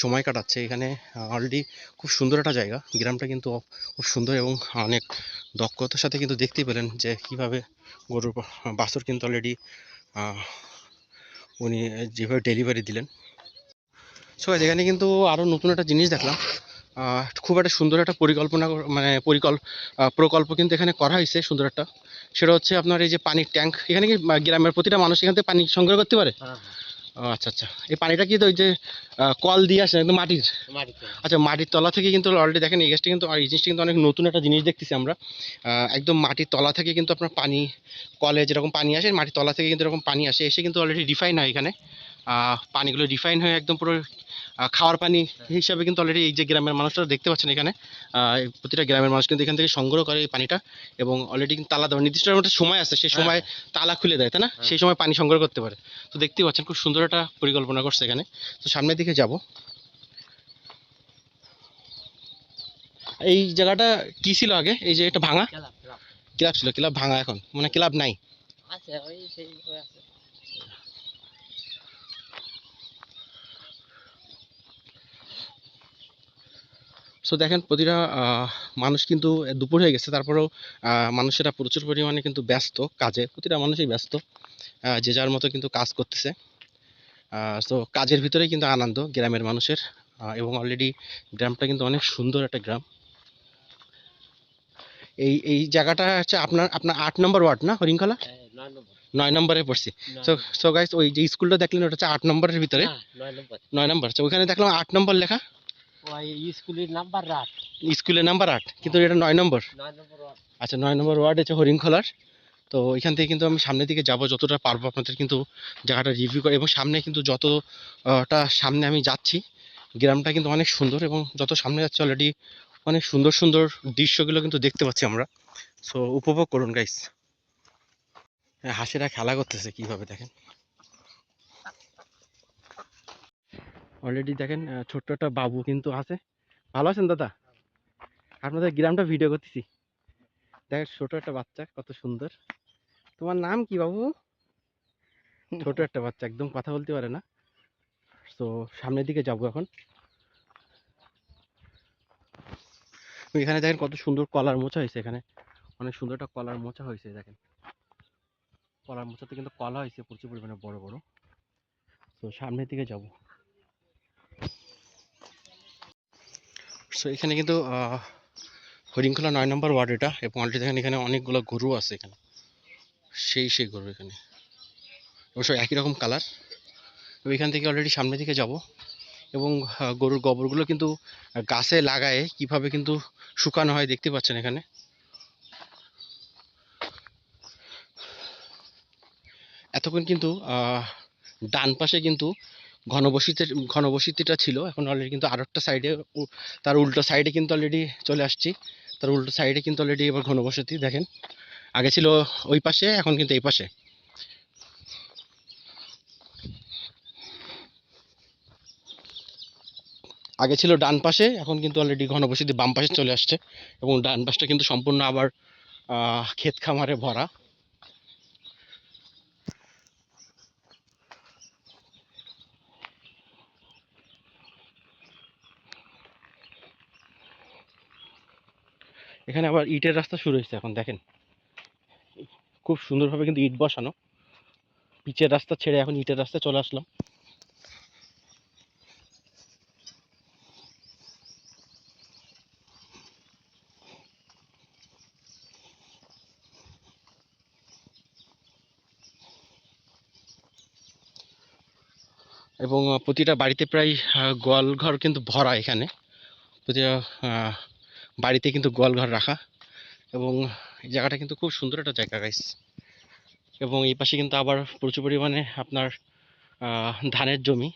সময় কাটাচ্ছে এখানে। অলরেডি খুব সুন্দর একটা জায়গা, গ্রামটা কিন্তু খুব সুন্দর, এবং অনেক দক্ষতার সাথে কিন্তু দেখতেই পেলেন যে কীভাবে গরুর বাছুর কিন্তু অলরেডি উনি যেভাবে ডেলিভারি দিলেন। সো এখানে কিন্তু আরও নতুন একটা জিনিস দেখলাম, খুব একটা সুন্দর একটা পরিকল্পনা মানে প্রকল্প কিন্তু এখানে করা হয়েছে সুন্দর একটা। সেটা হচ্ছে আপনার এই যে পানির ট্যাঙ্ক, এখানে কি গ্রামের প্রতিটা মানুষ এখান থেকে পানি সংগ্রহ করতে পারে? ও আচ্ছা আচ্ছা। এই পানিটা কি তো ওই যে কল দিয়ে আসে একদম মাটির? আচ্ছা, মাটির তলা থেকে কিন্তু অলরেডি দেখেন এই গাছটা কিন্তু, আর এই জিনিসটা কিন্তু অনেক নতুন একটা জিনিস দেখতেছি আমরা। একদম মাটির তলা থেকে কিন্তু আপনার পানি, কলে যেরকম পানি আসে মাটির তলা থেকে কিন্তু এরকম পানি আসে, এসে কিন্তু অলরেডি রিফাইন হয় এখানে। পানিগুলো রিফাইন হয়ে একদম পুরো খাওয়ার পানি হিসাবে কিন্তু অলরেডি এই যে গ্রামের মানুষরা দেখতে পাচ্ছেন এখানে, প্রতিটা গ্রামের মানুষ কিন্তু এখান থেকে সংগ্রহ করে এই পানিটা, এবং অলরেডি কিন্তু তালা দেওয়া নির্দিষ্ট একটা সময় আছে, সেই সময় তালা খুলে দেয়, তাই না? সেই সময় পানি সংগ্রহ করতে পারে। তো দেখতেই পাচ্ছেন খুব সুন্দর একটা পরিকল্পনা করছে এখানে। তো সামনের দিকে যাব। এই জায়গাটা কি ছিল আগে? এই যে এটা ভাঙা ক্লাব ছিল, ক্লাব ভাঙা, এখন মানে ক্লাব নাই। আছে ওই সেই আছে। সো দেখেন প্রতিটা মানুষ কিন্তু দুপুর হয়ে গেছে, তারপরেও মানুষেরা প্রচুর পরিমাণে কিন্তু ব্যস্ত কাজে, প্রতিটা মানুষই ব্যস্ত, যে যার মতো কিন্তু কাজ করতেছে। সো কাজের ভিতরেই কিন্তু আনন্দ গ্রামের মানুষের। এবং অলরেডি গ্রামটা কিন্তু অনেক সুন্দর একটা গ্রাম। এই জায়গাটা হচ্ছে আপনার আপনার 8 নম্বর ওয়ার্ড না হরিণখোলা? 9 নম্বরে পড়ছি। সো সো গাইস, ওই যে স্কুলটা দেখলেন ওটা হচ্ছে 8 নম্বরের ভিতরে। 9 নম্বর, তো ওইখানে দেখলাম 8 নম্বর লেখা। স্কুলের নাম্বার 8। স্কুলের নাম্বার 8, কিন্তু এটা 9 নম্বর। 9 নম্বর ওয়ার্ড। আচ্ছা, 9 নম্বর ওয়ার্ড হচ্ছে হরিণখোলার। তো এখান থেকে কিন্তু আমি সামনের দিকে যাব, যতটা পারবো আপনাদের কিন্তু জায়গাটা রিভিউ করে, এবং সামনে কিন্তু যতটা সামনে আমি যাচ্ছি গ্রামটা কিন্তু অনেক সুন্দর, এবং যত সামনে যাচ্ছে অলরেডি অনেক সুন্দর সুন্দর দৃশ্যগুলো কিন্তু দেখতে পাচ্ছি আমরা। সো উপভোগ করুন গাইস। হাঁসেরা খেলা করতেছে কিভাবে দেখেন। অলরেডি দেখেন ছোট্ট একটা বাবু কিন্তু আছে। ভালো আছেন দাদা? আপনাদের গ্রামটা ভিডিও করতেছি। দেখেন ছোট একটা বাচ্চা কত সুন্দর। তোমার নাম কি বাবু? ছোট একটা বাচ্চা, একদম কথা বলতে পারে না। তো সামনের দিকে যাবো এখন। এখানে দেখেন কত সুন্দর কলার মোচা হয়েছে, এখানে অনেক সুন্দর একটা কলার মোচা হয়েছে দেখেন। কলার মোচাতে কিন্তু কলা হয়েছে প্রচুর পরিমাণে বড় বড়। তো সামনের দিকে যাব। সো এখানে কিন্তু হরিণখোলা 9 নম্বর ওয়ার্ড এটা, এবং অলরেডি দেখেন এখানে অনেকগুলো গরু আছে এখানে, সেই গরু এখানে, অবশ্য একই রকম কালার। তো এখান থেকে অলরেডি সামনের দিকে যাব, এবং গরুর গোবরগুলো কিন্তু গাছে লাগায় কিভাবে কিন্তু শুকানো হয় দেখতে পাচ্ছেন এখানে। এতক্ষণ কিন্তু ডান পাশে কিন্তু ঘনবসতিটা ছিল, এখন অলরেডি কিন্তু আর একটা সাইডে, তার উল্টো সাইডে কিন্তু অলরেডি চলে আসছি। তার উল্টো সাইডে কিন্তু অলরেডি এবার ঘনবসতি দেখেন। আগে ছিল ওই পাশে, এখন কিন্তু এই পাশে। আগে ছিল ডান পাশে, এখন কিন্তু অলরেডি ঘনবসতি বাম পাশে চলে আসছে, এবং ডান পাশটা কিন্তু সম্পূর্ণ আবার ক্ষেত খামারে ভরা। এখানে আবার ইটের রাস্তা শুরু হয়েছে এখন দেখেন, খুব সুন্দরভাবে কিন্তু ইট বসানো। পিচের রাস্তা ছেড়ে এখন ইটের রাস্তায় চলে আসলাম। এবং প্রতিটা বাড়িতে প্রায় গোয়াল ঘর কিন্তু ভরা এখানে। প্রতিটা বাড়িতে কিন্তু গোয়াল ঘর রাখা, এবং এই জায়গাটা কিন্তু খুব সুন্দর একটা জায়গা গাইস। এবং এই পাশে কিন্তু আবার প্রচুর পরিমাণে আপনার ধানের জমি।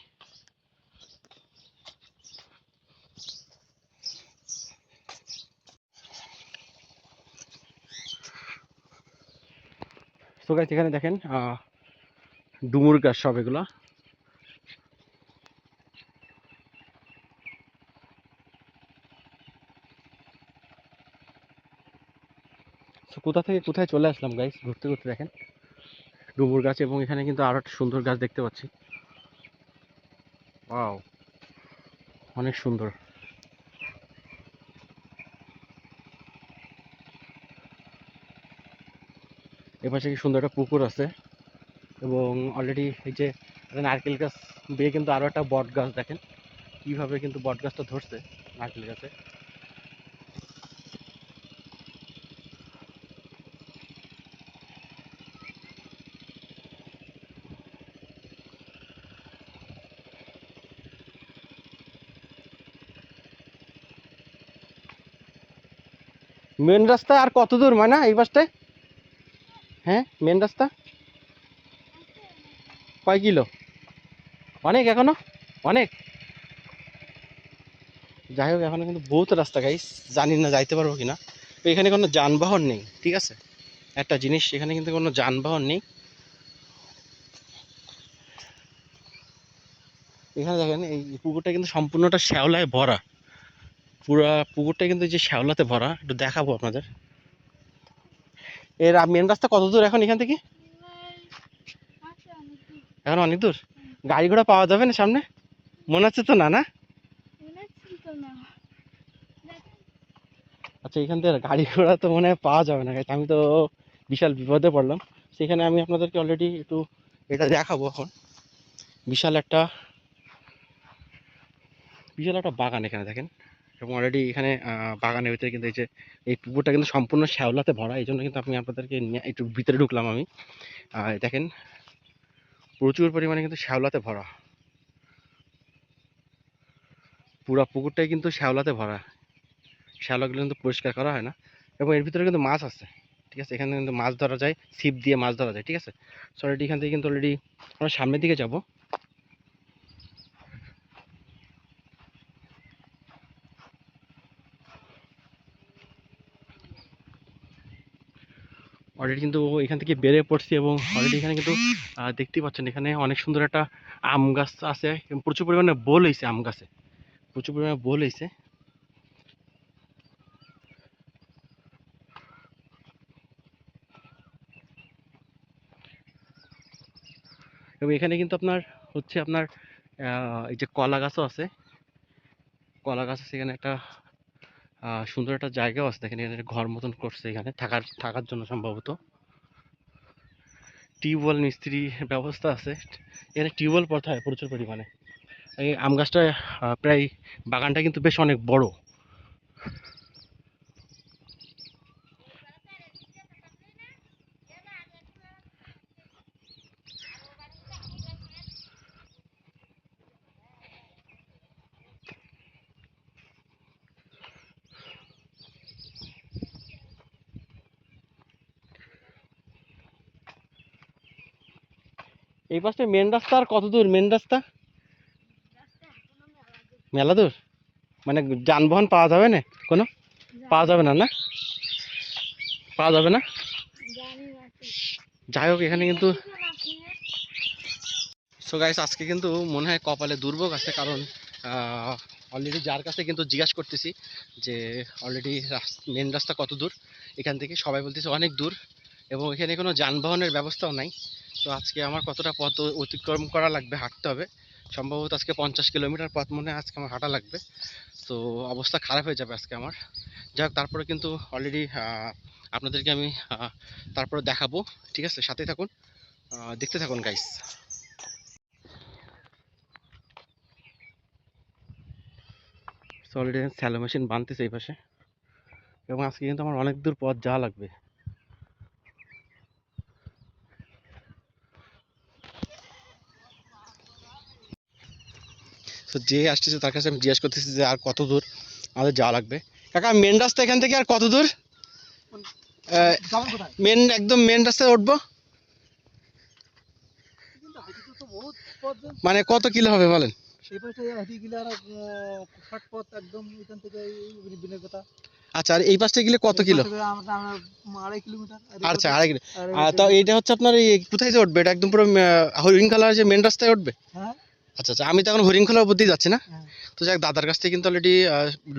তো গাইস এখানে দেখেন ডুমুর গাছ সব এগুলো। তো কোথা থেকে কোথায় চলে আসলাম গাইস, ঘুরতে ঘুরতে দেখেন ডুমুর গাছ, এবং এখানে কিন্তু আরো একটা সুন্দর গাছ দেখতে পাচ্ছি। ওয়াও, অনেক সুন্দর। এপাশে কি সুন্দর একটা পুকুর আছে, এবং অলরেডি এই যে একটা নারকেল গাছ বেয়ে কিন্তু আরো একটা বট গাছ দেখেন কিভাবে কিন্তু বট গাছটা ধরছে নারকেল গাছে। মেন রাস্তা আর কত দূর মানে এই পাশটায়? হ্যাঁ, মেন রাস্তা কয় কিলো? অনেক এখনো, অনেক। যাই হোক, এখনো কিন্তু বহুত রাস্তা গাইস, জানি না যাইতে পারবো কিনা। তো এখানে কোনো যানবাহন নেই, ঠিক আছে একটা জিনিস, এখানে কিন্তু কোনো যানবাহন নেই। এখানে দেখেন এই পুকুরটা কিন্তু সম্পূর্ণটা শ্যাওলায় ভরা, পুরা পুকুরটা কিন্তু যে শ্যাওলাতে ভরা, একটু দেখাবো আপনাদের। এর মেন রাস্তা কত দূর এখন এখান থেকে? এখন অনেক দূর, গাড়ি ঘোড়া পাওয়া যাবে না সামনে? মনে হচ্ছে তো না, না? আচ্ছা, এখান থেকে গাড়ি ঘোড়া তো মনে হয় পাওয়া যাবে না guys, আমি তো বিশাল বিপদে পড়লাম। সেখানে আমি আপনাদেরকে অলরেডি একটু এটা দেখাবো এখন। বিশাল একটা বিশাল একটা বাগান এখানে দেখেন, এবং অলরেডি এখানে বাগানের ভিতরে কিন্তু এই যে এই পুকুরটা কিন্তু সম্পূর্ণ শ্যাওলাতে ভরা, এই জন্য কিন্তু আমি আপনাদেরকে নিয়ে একটু ভিতরে ঢুকলাম আমি। দেখেন প্রচুর পরিমাণে কিন্তু শ্যাওলাতে ভরা, পুরো পুকুরটাই কিন্তু শ্যাওলাতে ভরা। শ্যাওলাগুলো কিন্তু পরিষ্কার করা হয় না, এবং এর ভিতরে কিন্তু মাছ আছে। ঠিক আছে, এখানে কিন্তু মাছ ধরা যায়, ছিপ দিয়ে মাছ ধরা যায়। ঠিক আছে, সো অলরেডি এখান থেকে কিন্তু অলরেডি আমরা সামনের দিকে যাব। অলরেডি কিন্তু এখান থেকে বেরিয়ে পড়ছি, এবং অলরেডি এখানে কিন্তু দেখতেই পাচ্ছেন এখানে অনেক সুন্দর একটা আম গাছ আছে, এবং প্রচুর পরিমাণে বোল হয়েছে আম গাছে, প্রচুর পরিমাণে বোল হয়েছে। এবং এখানে কিন্তু আপনার হচ্ছে আপনার এই যে কলা গাছও আছে, কলা গাছ আছে এখানে একটা সুন্দর একটা জায়গাও আছে। দেখেন এখানে একটা ঘর মতন করছে, এখানে থাকার জন্য সম্ভবত টিউবওয়েল মিস্ত্রি ব্যবস্থা আছে। এখানে টিউবওয়েল পড়তে হয় প্রচুর পরিমাণে। এই আম গাছটা প্রায় বাগানটা কিন্তু বেশ অনেক বড়। এই পাশে মেন রাস্তা আর কত দূর? মেন রাস্তা মেলা দূর, মানে যানবাহন পাওয়া যাবে না কোনো? পাওয়া যাবে না, না পাওয়া যাবে না। যাই হোক, এখানে কিন্তু সো গাইস আজকে কিন্তু মনে হয় কপালে দুর্ভোগ আছে, কারণ অলরেডি যার কাছে কিন্তু জিজ্ঞাসা করতেছি যে অলরেডি মেন রাস্তা কত দূর এখান থেকে, সবাই বলতেছে অনেক দূর, এবং এখানে কোনো যানবাহনের ব্যবস্থাও নাই। তো আজকে আমার কতটা পথ অতিক্রম করা লাগবে, হাঁটতে হবে সম্ভবত আজকে 50 কিলোমিটার পথ মনে হয় আজকে আমার হাঁটা লাগবে। তো অবস্থা খারাপ হয়ে যাবে আজকে আমার। যাই হোক, তারপরে কিন্তু অলরেডি আপনাদেরকে আমি তারপরে দেখাবো। ঠিক আছে, সাথে থাকুন, দেখতে থাকুন গাইস। অলরেডি স্যালো মেশিন বানতেছে এই পাশে, এবং আজকে কিন্তু আমার অনেক দূর পথ যাওয়া লাগবে। তো যে আসতেছে তার কাছে আমি জিজ্ঞাসা করতেছি যে আর কত দূর আমাদের যাওয়া লাগবে। কাকা, মেন রাস্তা এখান থেকে আর কত দূর? যাবেন কোথায়? মেন একদম মেন রাস্তায় উঠবো, কিন্তু হাইটে তো বহুত পথ যায়। মানে কত কিলো হবে বলেন? এই পাশে হাইটে গেলে আর শর্ট পথ একদম এখান থেকে বিনের কথা। আচ্ছা, আর এই পাশটা গেলে কত কিলো? আমরা 2.5 কিলোমিটার। আচ্ছা, 2.5 কিলো। তো এইটা হচ্ছে আপনার এই কোথায় যে উঠবে? এটা একদম পুরো হরিণখোলা যে মেন রাস্তায় উঠবে? হ্যাঁ আচ্ছা আচ্ছা, আমি তো এখন হরিণখোলার উপর দিয়ে যাচ্ছি না। হ্যাঁ। তো যাক, দাদার কাছ থেকে কিন্তু অলরেডি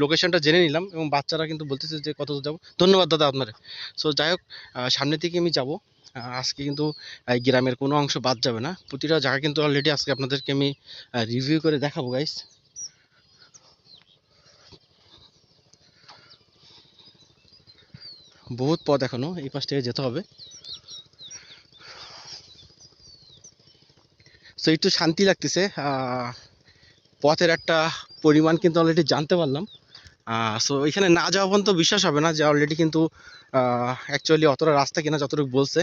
লোকেশনটা জেনে নিলাম, এবং বাচ্চারা কিন্তু বলতেছে যে কত দূর যাবো। ধন্যবাদ দাদা আপনার। সো যাই হোক, সামনের দিকে আমি যাব। আজকে কিন্তু এই গ্রামের কোনো অংশ বাদ যাবে না, প্রতিটা জায়গা কিন্তু অলরেডি আজকে আপনাদেরকে আমি রিভিউ করে দেখাবো গাইস। বহুত পথ এখনো এই পাশ থেকে যেতে হবে। সো একটু শান্তি লাগতেছে, পথের একটা পরিমাণ কিন্তু অলরেডি জানতে পারলাম। সো এখানে না যাওয়া পর্যন্ত বিশ্বাস হবে না যে অলরেডি কিন্তু অ্যাকচুয়ালি অতটা রাস্তা কিনা যতটুকু বলছে,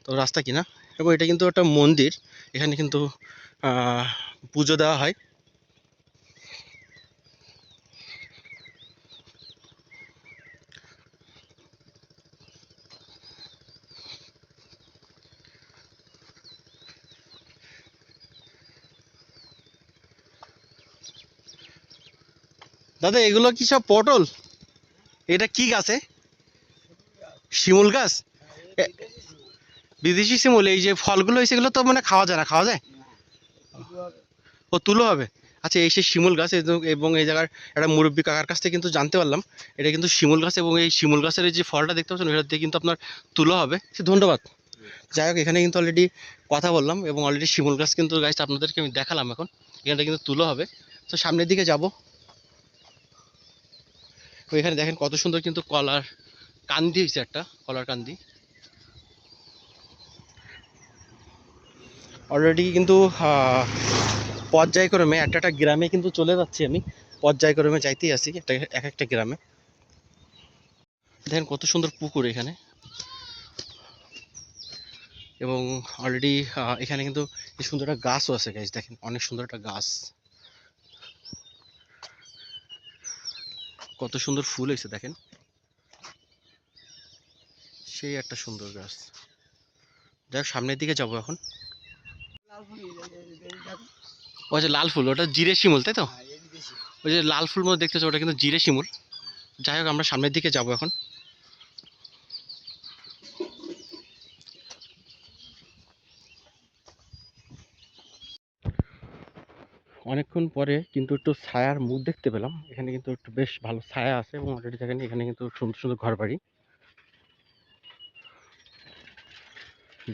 তো রাস্তা কিনা। এবং এটা কিন্তু একটা মন্দির, এখানে কিন্তু পুজো দেওয়া হয়। দাদা, এগুলো কি সব পটল? এটা কি গাছে? শিমুল গাছ? এ- বিদেশি শিমুল। এই যে ফলগুলো হয়েছে এগুলো তো মানে খাওয়া যায় না? খাওয়া যায়? ও, তুলো হবে। আচ্ছা, এই সেই শিমুল গাছ, এবং এই জায়গার একটা মুরব্বী কাকার কাছ থেকে কিন্তু জানতে পারলাম এটা কিন্তু শিমুল গাছ, এবং এই শিমুল গাছের এই যে ফলটা দেখতে পাচ্ছেন এটা দিয়ে কিন্তু আপনার তুলো হবে। ধন্যবাদ। যাই হোক, এখানে কিন্তু অলরেডি কথা বললাম, এবং অলরেডি শিমুল গাছ কিন্তু গাছ আপনাদেরকে আমি দেখালাম। এখন এখানটা কিন্তু তুলো হবে। তো সামনের দিকে যাব। ওইখানে দেখেন কত সুন্দর কিন্তু কলার কান্দি হয়েছে, একটা কলার কান্দি অলরেডি কিন্তু পর্যায়ক্রমে একটা একটা গ্রামে কিন্তু চলে যাচ্ছি আমি, পর্যায়ক্রমে যাইতেই আছি একটা এক একটা গ্রামে। দেখেন কত সুন্দর পুকুর এখানে, এবং অলরেডি এখানে কিন্তু এই সুন্দর একটা গাছও আছে গাছ, দেখেন অনেক সুন্দর একটা গাছ, কত সুন্দর ফুল হয়েছে দেখেন, সেই একটা সুন্দর গাছ। যাই হোক, সামনের দিকে যাবো এখন। ওই যে লাল ফুল, ওটা জিরে শিমুল তাই তো? ওই যে লাল ফুল মধ্যে দেখতেছো, ওটা কিন্তু জিরে শিমুল। যাই হোক, আমরা সামনের দিকে যাবো এখন। অনেকক্ষণ পরে কিন্তু একটু ছায়ার মুখ দেখতে পেলাম, এখানে কিন্তু একটু বেশ ভালো ছায়া আছে, এবং অলরেডি দেখেন এখানে কিন্তু সুন্দর সুন্দর ঘর বাড়ি,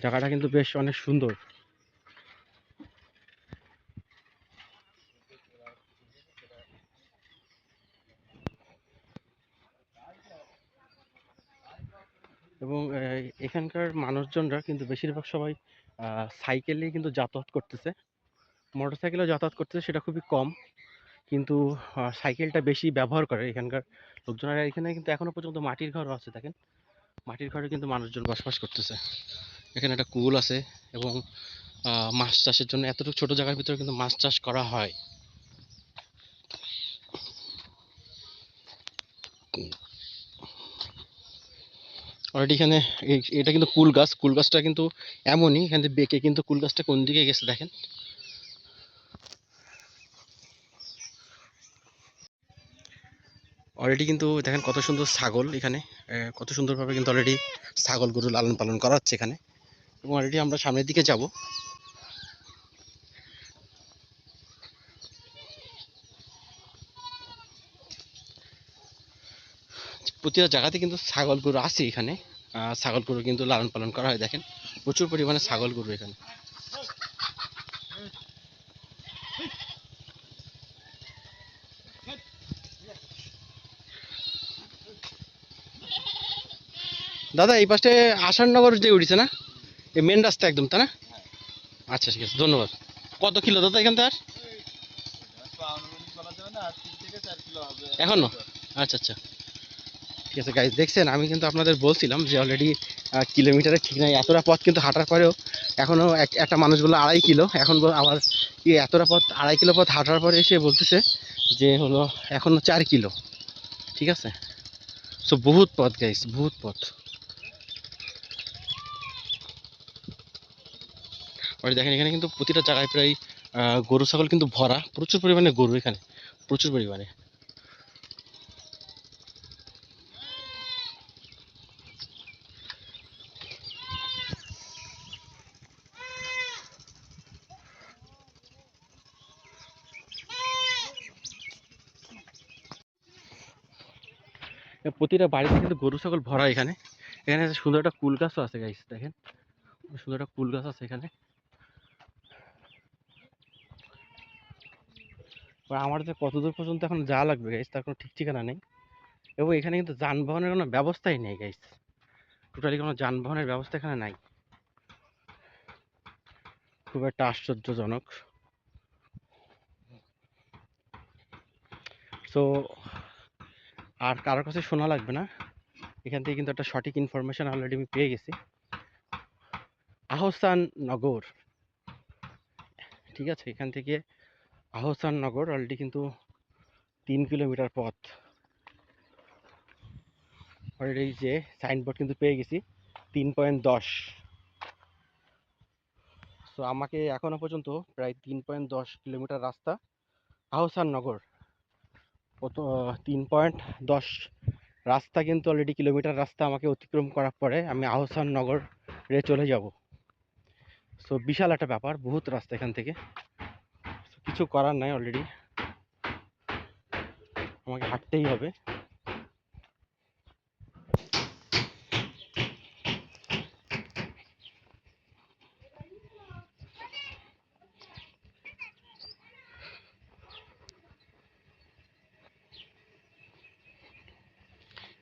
জায়গাটা কিন্তু বেশ অনেক সুন্দর। এবং এখানকার মানুষজনরা কিন্তু বেশিরভাগ সবাই সাইকেলেই কিন্তু যাতায়াত করতেছে, মোটর সাইকেলেও যাতায়াত করতেছে সেটা খুবই কম, কিন্তু সাইকেলটা বেশি ব্যবহার করে এখানকার লোকজনেরা। এখানে কিন্তু এখনো পর্যন্ত মাটির ঘরও আছে, দেখেন মাটির ঘরে কিন্তু মানুষজন বসবাস করতেছে। এখানে একটা কুল আছে, এবং মাছ চাষের জন্য এতটুকু ছোট জায়গার ভিতরে কিন্তু মাছ চাষ করা হয়। অলরেডি এখানে এটা কিন্তু কুল গাছ, কুল গাছটা কিন্তু এমনই, এখান থেকে বেঁকে কিন্তু কুল গাছটা কোন দিকে গেছে দেখেন। অলরেডি কিন্তু দেখেন কত সুন্দর ছাগল এখানে, কত সুন্দরভাবে কিন্তু অলরেডি ছাগল গরু লালন পালন করা হচ্ছে এখানে, এবং অলরেডি আমরা সামনের দিকে যাব। প্রতিটা জায়গাতে কিন্তু ছাগল গরু আছে এখানে, ছাগল গরু কিন্তু লালন পালন করা হয়, দেখেন প্রচুর পরিমাণে ছাগল গরু এখানে। দাদা এই পাশে আসাননগর যে উঠেছে না, এই মেন রাস্তা একদম, তাই না? আচ্ছা ঠিক আছে, ধন্যবাদ। কত কিলো দাদা এখান থেকে এখনো? আচ্ছা আচ্ছা, ঠিক আছে গাইজ, দেখছেন আমি কিন্তু আপনাদের বলছিলাম যে অলরেডি কিলোমিটারে ঠিক নাই, এতটা পথ কিন্তু হাঁটার পরেও এখনও একটা মানুষ বললো 2.5 কিলো, এখন আবার কি এতটা পথ 2.5 কিলো পথ হাঁটার পরে এসে বলতেছে যে হলো এখনও 4 কিলো, ঠিক আছে। সো বহুত পথ গাইজ, বহুত পথ। আর দেখেন এখানে কিন্তু প্রতিটা জায়গায় প্রায় গরু ছাগল কিন্তু ভরা, প্রচুর পরিমাণে গরু এখানে, প্রচুর পরিমাণে। প্রতিটা বাড়িতে কিন্তু গরু ছাগল ভরা এখানে। এখানে সুন্দর একটা কুল গাছও আছে গাইস, দেখেন সুন্দর একটা কুল গাছ আছে এখানে। আমার যে কতদূর পর্যন্ত এখন যাওয়া লাগবে গাইস তার কোনো ঠিক ঠিকানা নেই, এবং এখানে কিন্তু যানবাহনের কোনো ব্যবস্থাই নেই গাইস, টোটালি কোনো যানবাহনের ব্যবস্থা এখানে নাই, খুব একটা আশ্চর্যজনক। সো আর কারোর কাছে শোনা লাগবে না, এখান থেকে কিন্তু একটা সঠিক ইনফরমেশন অলরেডি আমি পেয়ে গেছি। আহসান নগর, ঠিক আছে, এখান থেকে আহসান নগর অলরেডি কিন্তু 3 কিলোমিটার পথ। অলরেডি যে সাইনবোর্ড কিন্তু পেয়ে গেছি 3.10। সো আমাকে এখনো পর্যন্ত প্রায় 3.10 কিলোমিটার রাস্তা আহসান নগর, কত 3.10 রাস্তা কিন্তু অলরেডি কিলোমিটার রাস্তা আমাকে অতিক্রম করার পরে আমি আহসান নগরে চলে যাব। সো বিশাল একটা ব্যাপার, বহুত রাস্তা এখান থেকে, কিছু করার নাই, অলরেডি আমাকে হাঁটতেই হবে।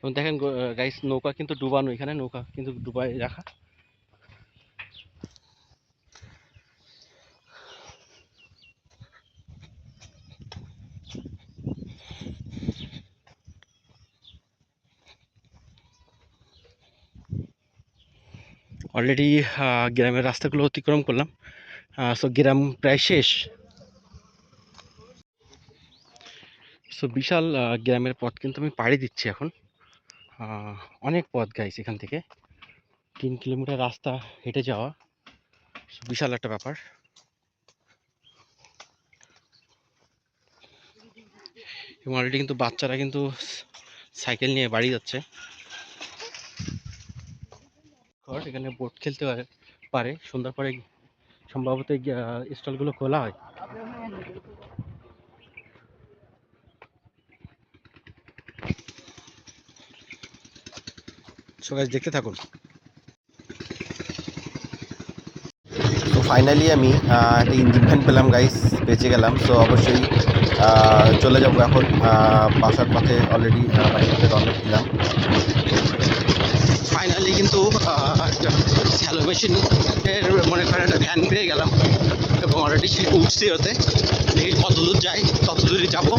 এবং দেখেন গাইস, নৌকা কিন্তু ডুবানো, এখানে নৌকা কিন্তু ডুবাই রাখা। অলরেডি গ্রামের রাস্তাগুলো অতিক্রম করলাম। সো গ্রাম প্রায় শেষ। সো বিশাল গ্রামের পথ কিন্তু আমি পাড়ি দিচ্ছি এখন। অনেক পথ গাইস, এখান থেকে 3 কিলোমিটার রাস্তা হেঁটে যাওয়া। So, বিশাল একটা ব্যাপার। এবং অলরেডি কিন্তু বাচ্চারা কিন্তু সাইকেল নিয়ে বাড়ি যাচ্ছে। এখানে বোট খেলতে পারে, সন্ধ্যার পরে সম্ভবত স্টলগুলো খোলা হয়। সো গাইস, দেখতে থাকুন। তো ফাইনালি আমি একটা ইঞ্জিন ফ্যান পেলাম গাইস, বেঁচে গেলাম। সো অবশ্যই চলে যাবো এখন বাসার পথে। অলরেডি বাড়ির পথে রওনা দিলাম। ফাইনালি কিন্তু একটা স্যালো মেশিন এর মনে করেন একটা ভ্যান পেয়ে গেলাম, এবং অলরেডি উঠছি হতে। দেখি কত দূর যাই, তত দূরই যাবো।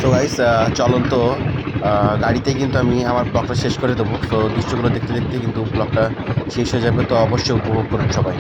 সো গাইস, চলন্ত গাড়িতে কিন্তু আমি আমার ব্লগটা শেষ করে দেবো। তো দৃশ্যগুলো দেখতে দেখতে কিন্তু ব্লগটা শেষ হয়ে যাবে। তো অবশ্যই উপভোগ করুন সবাই।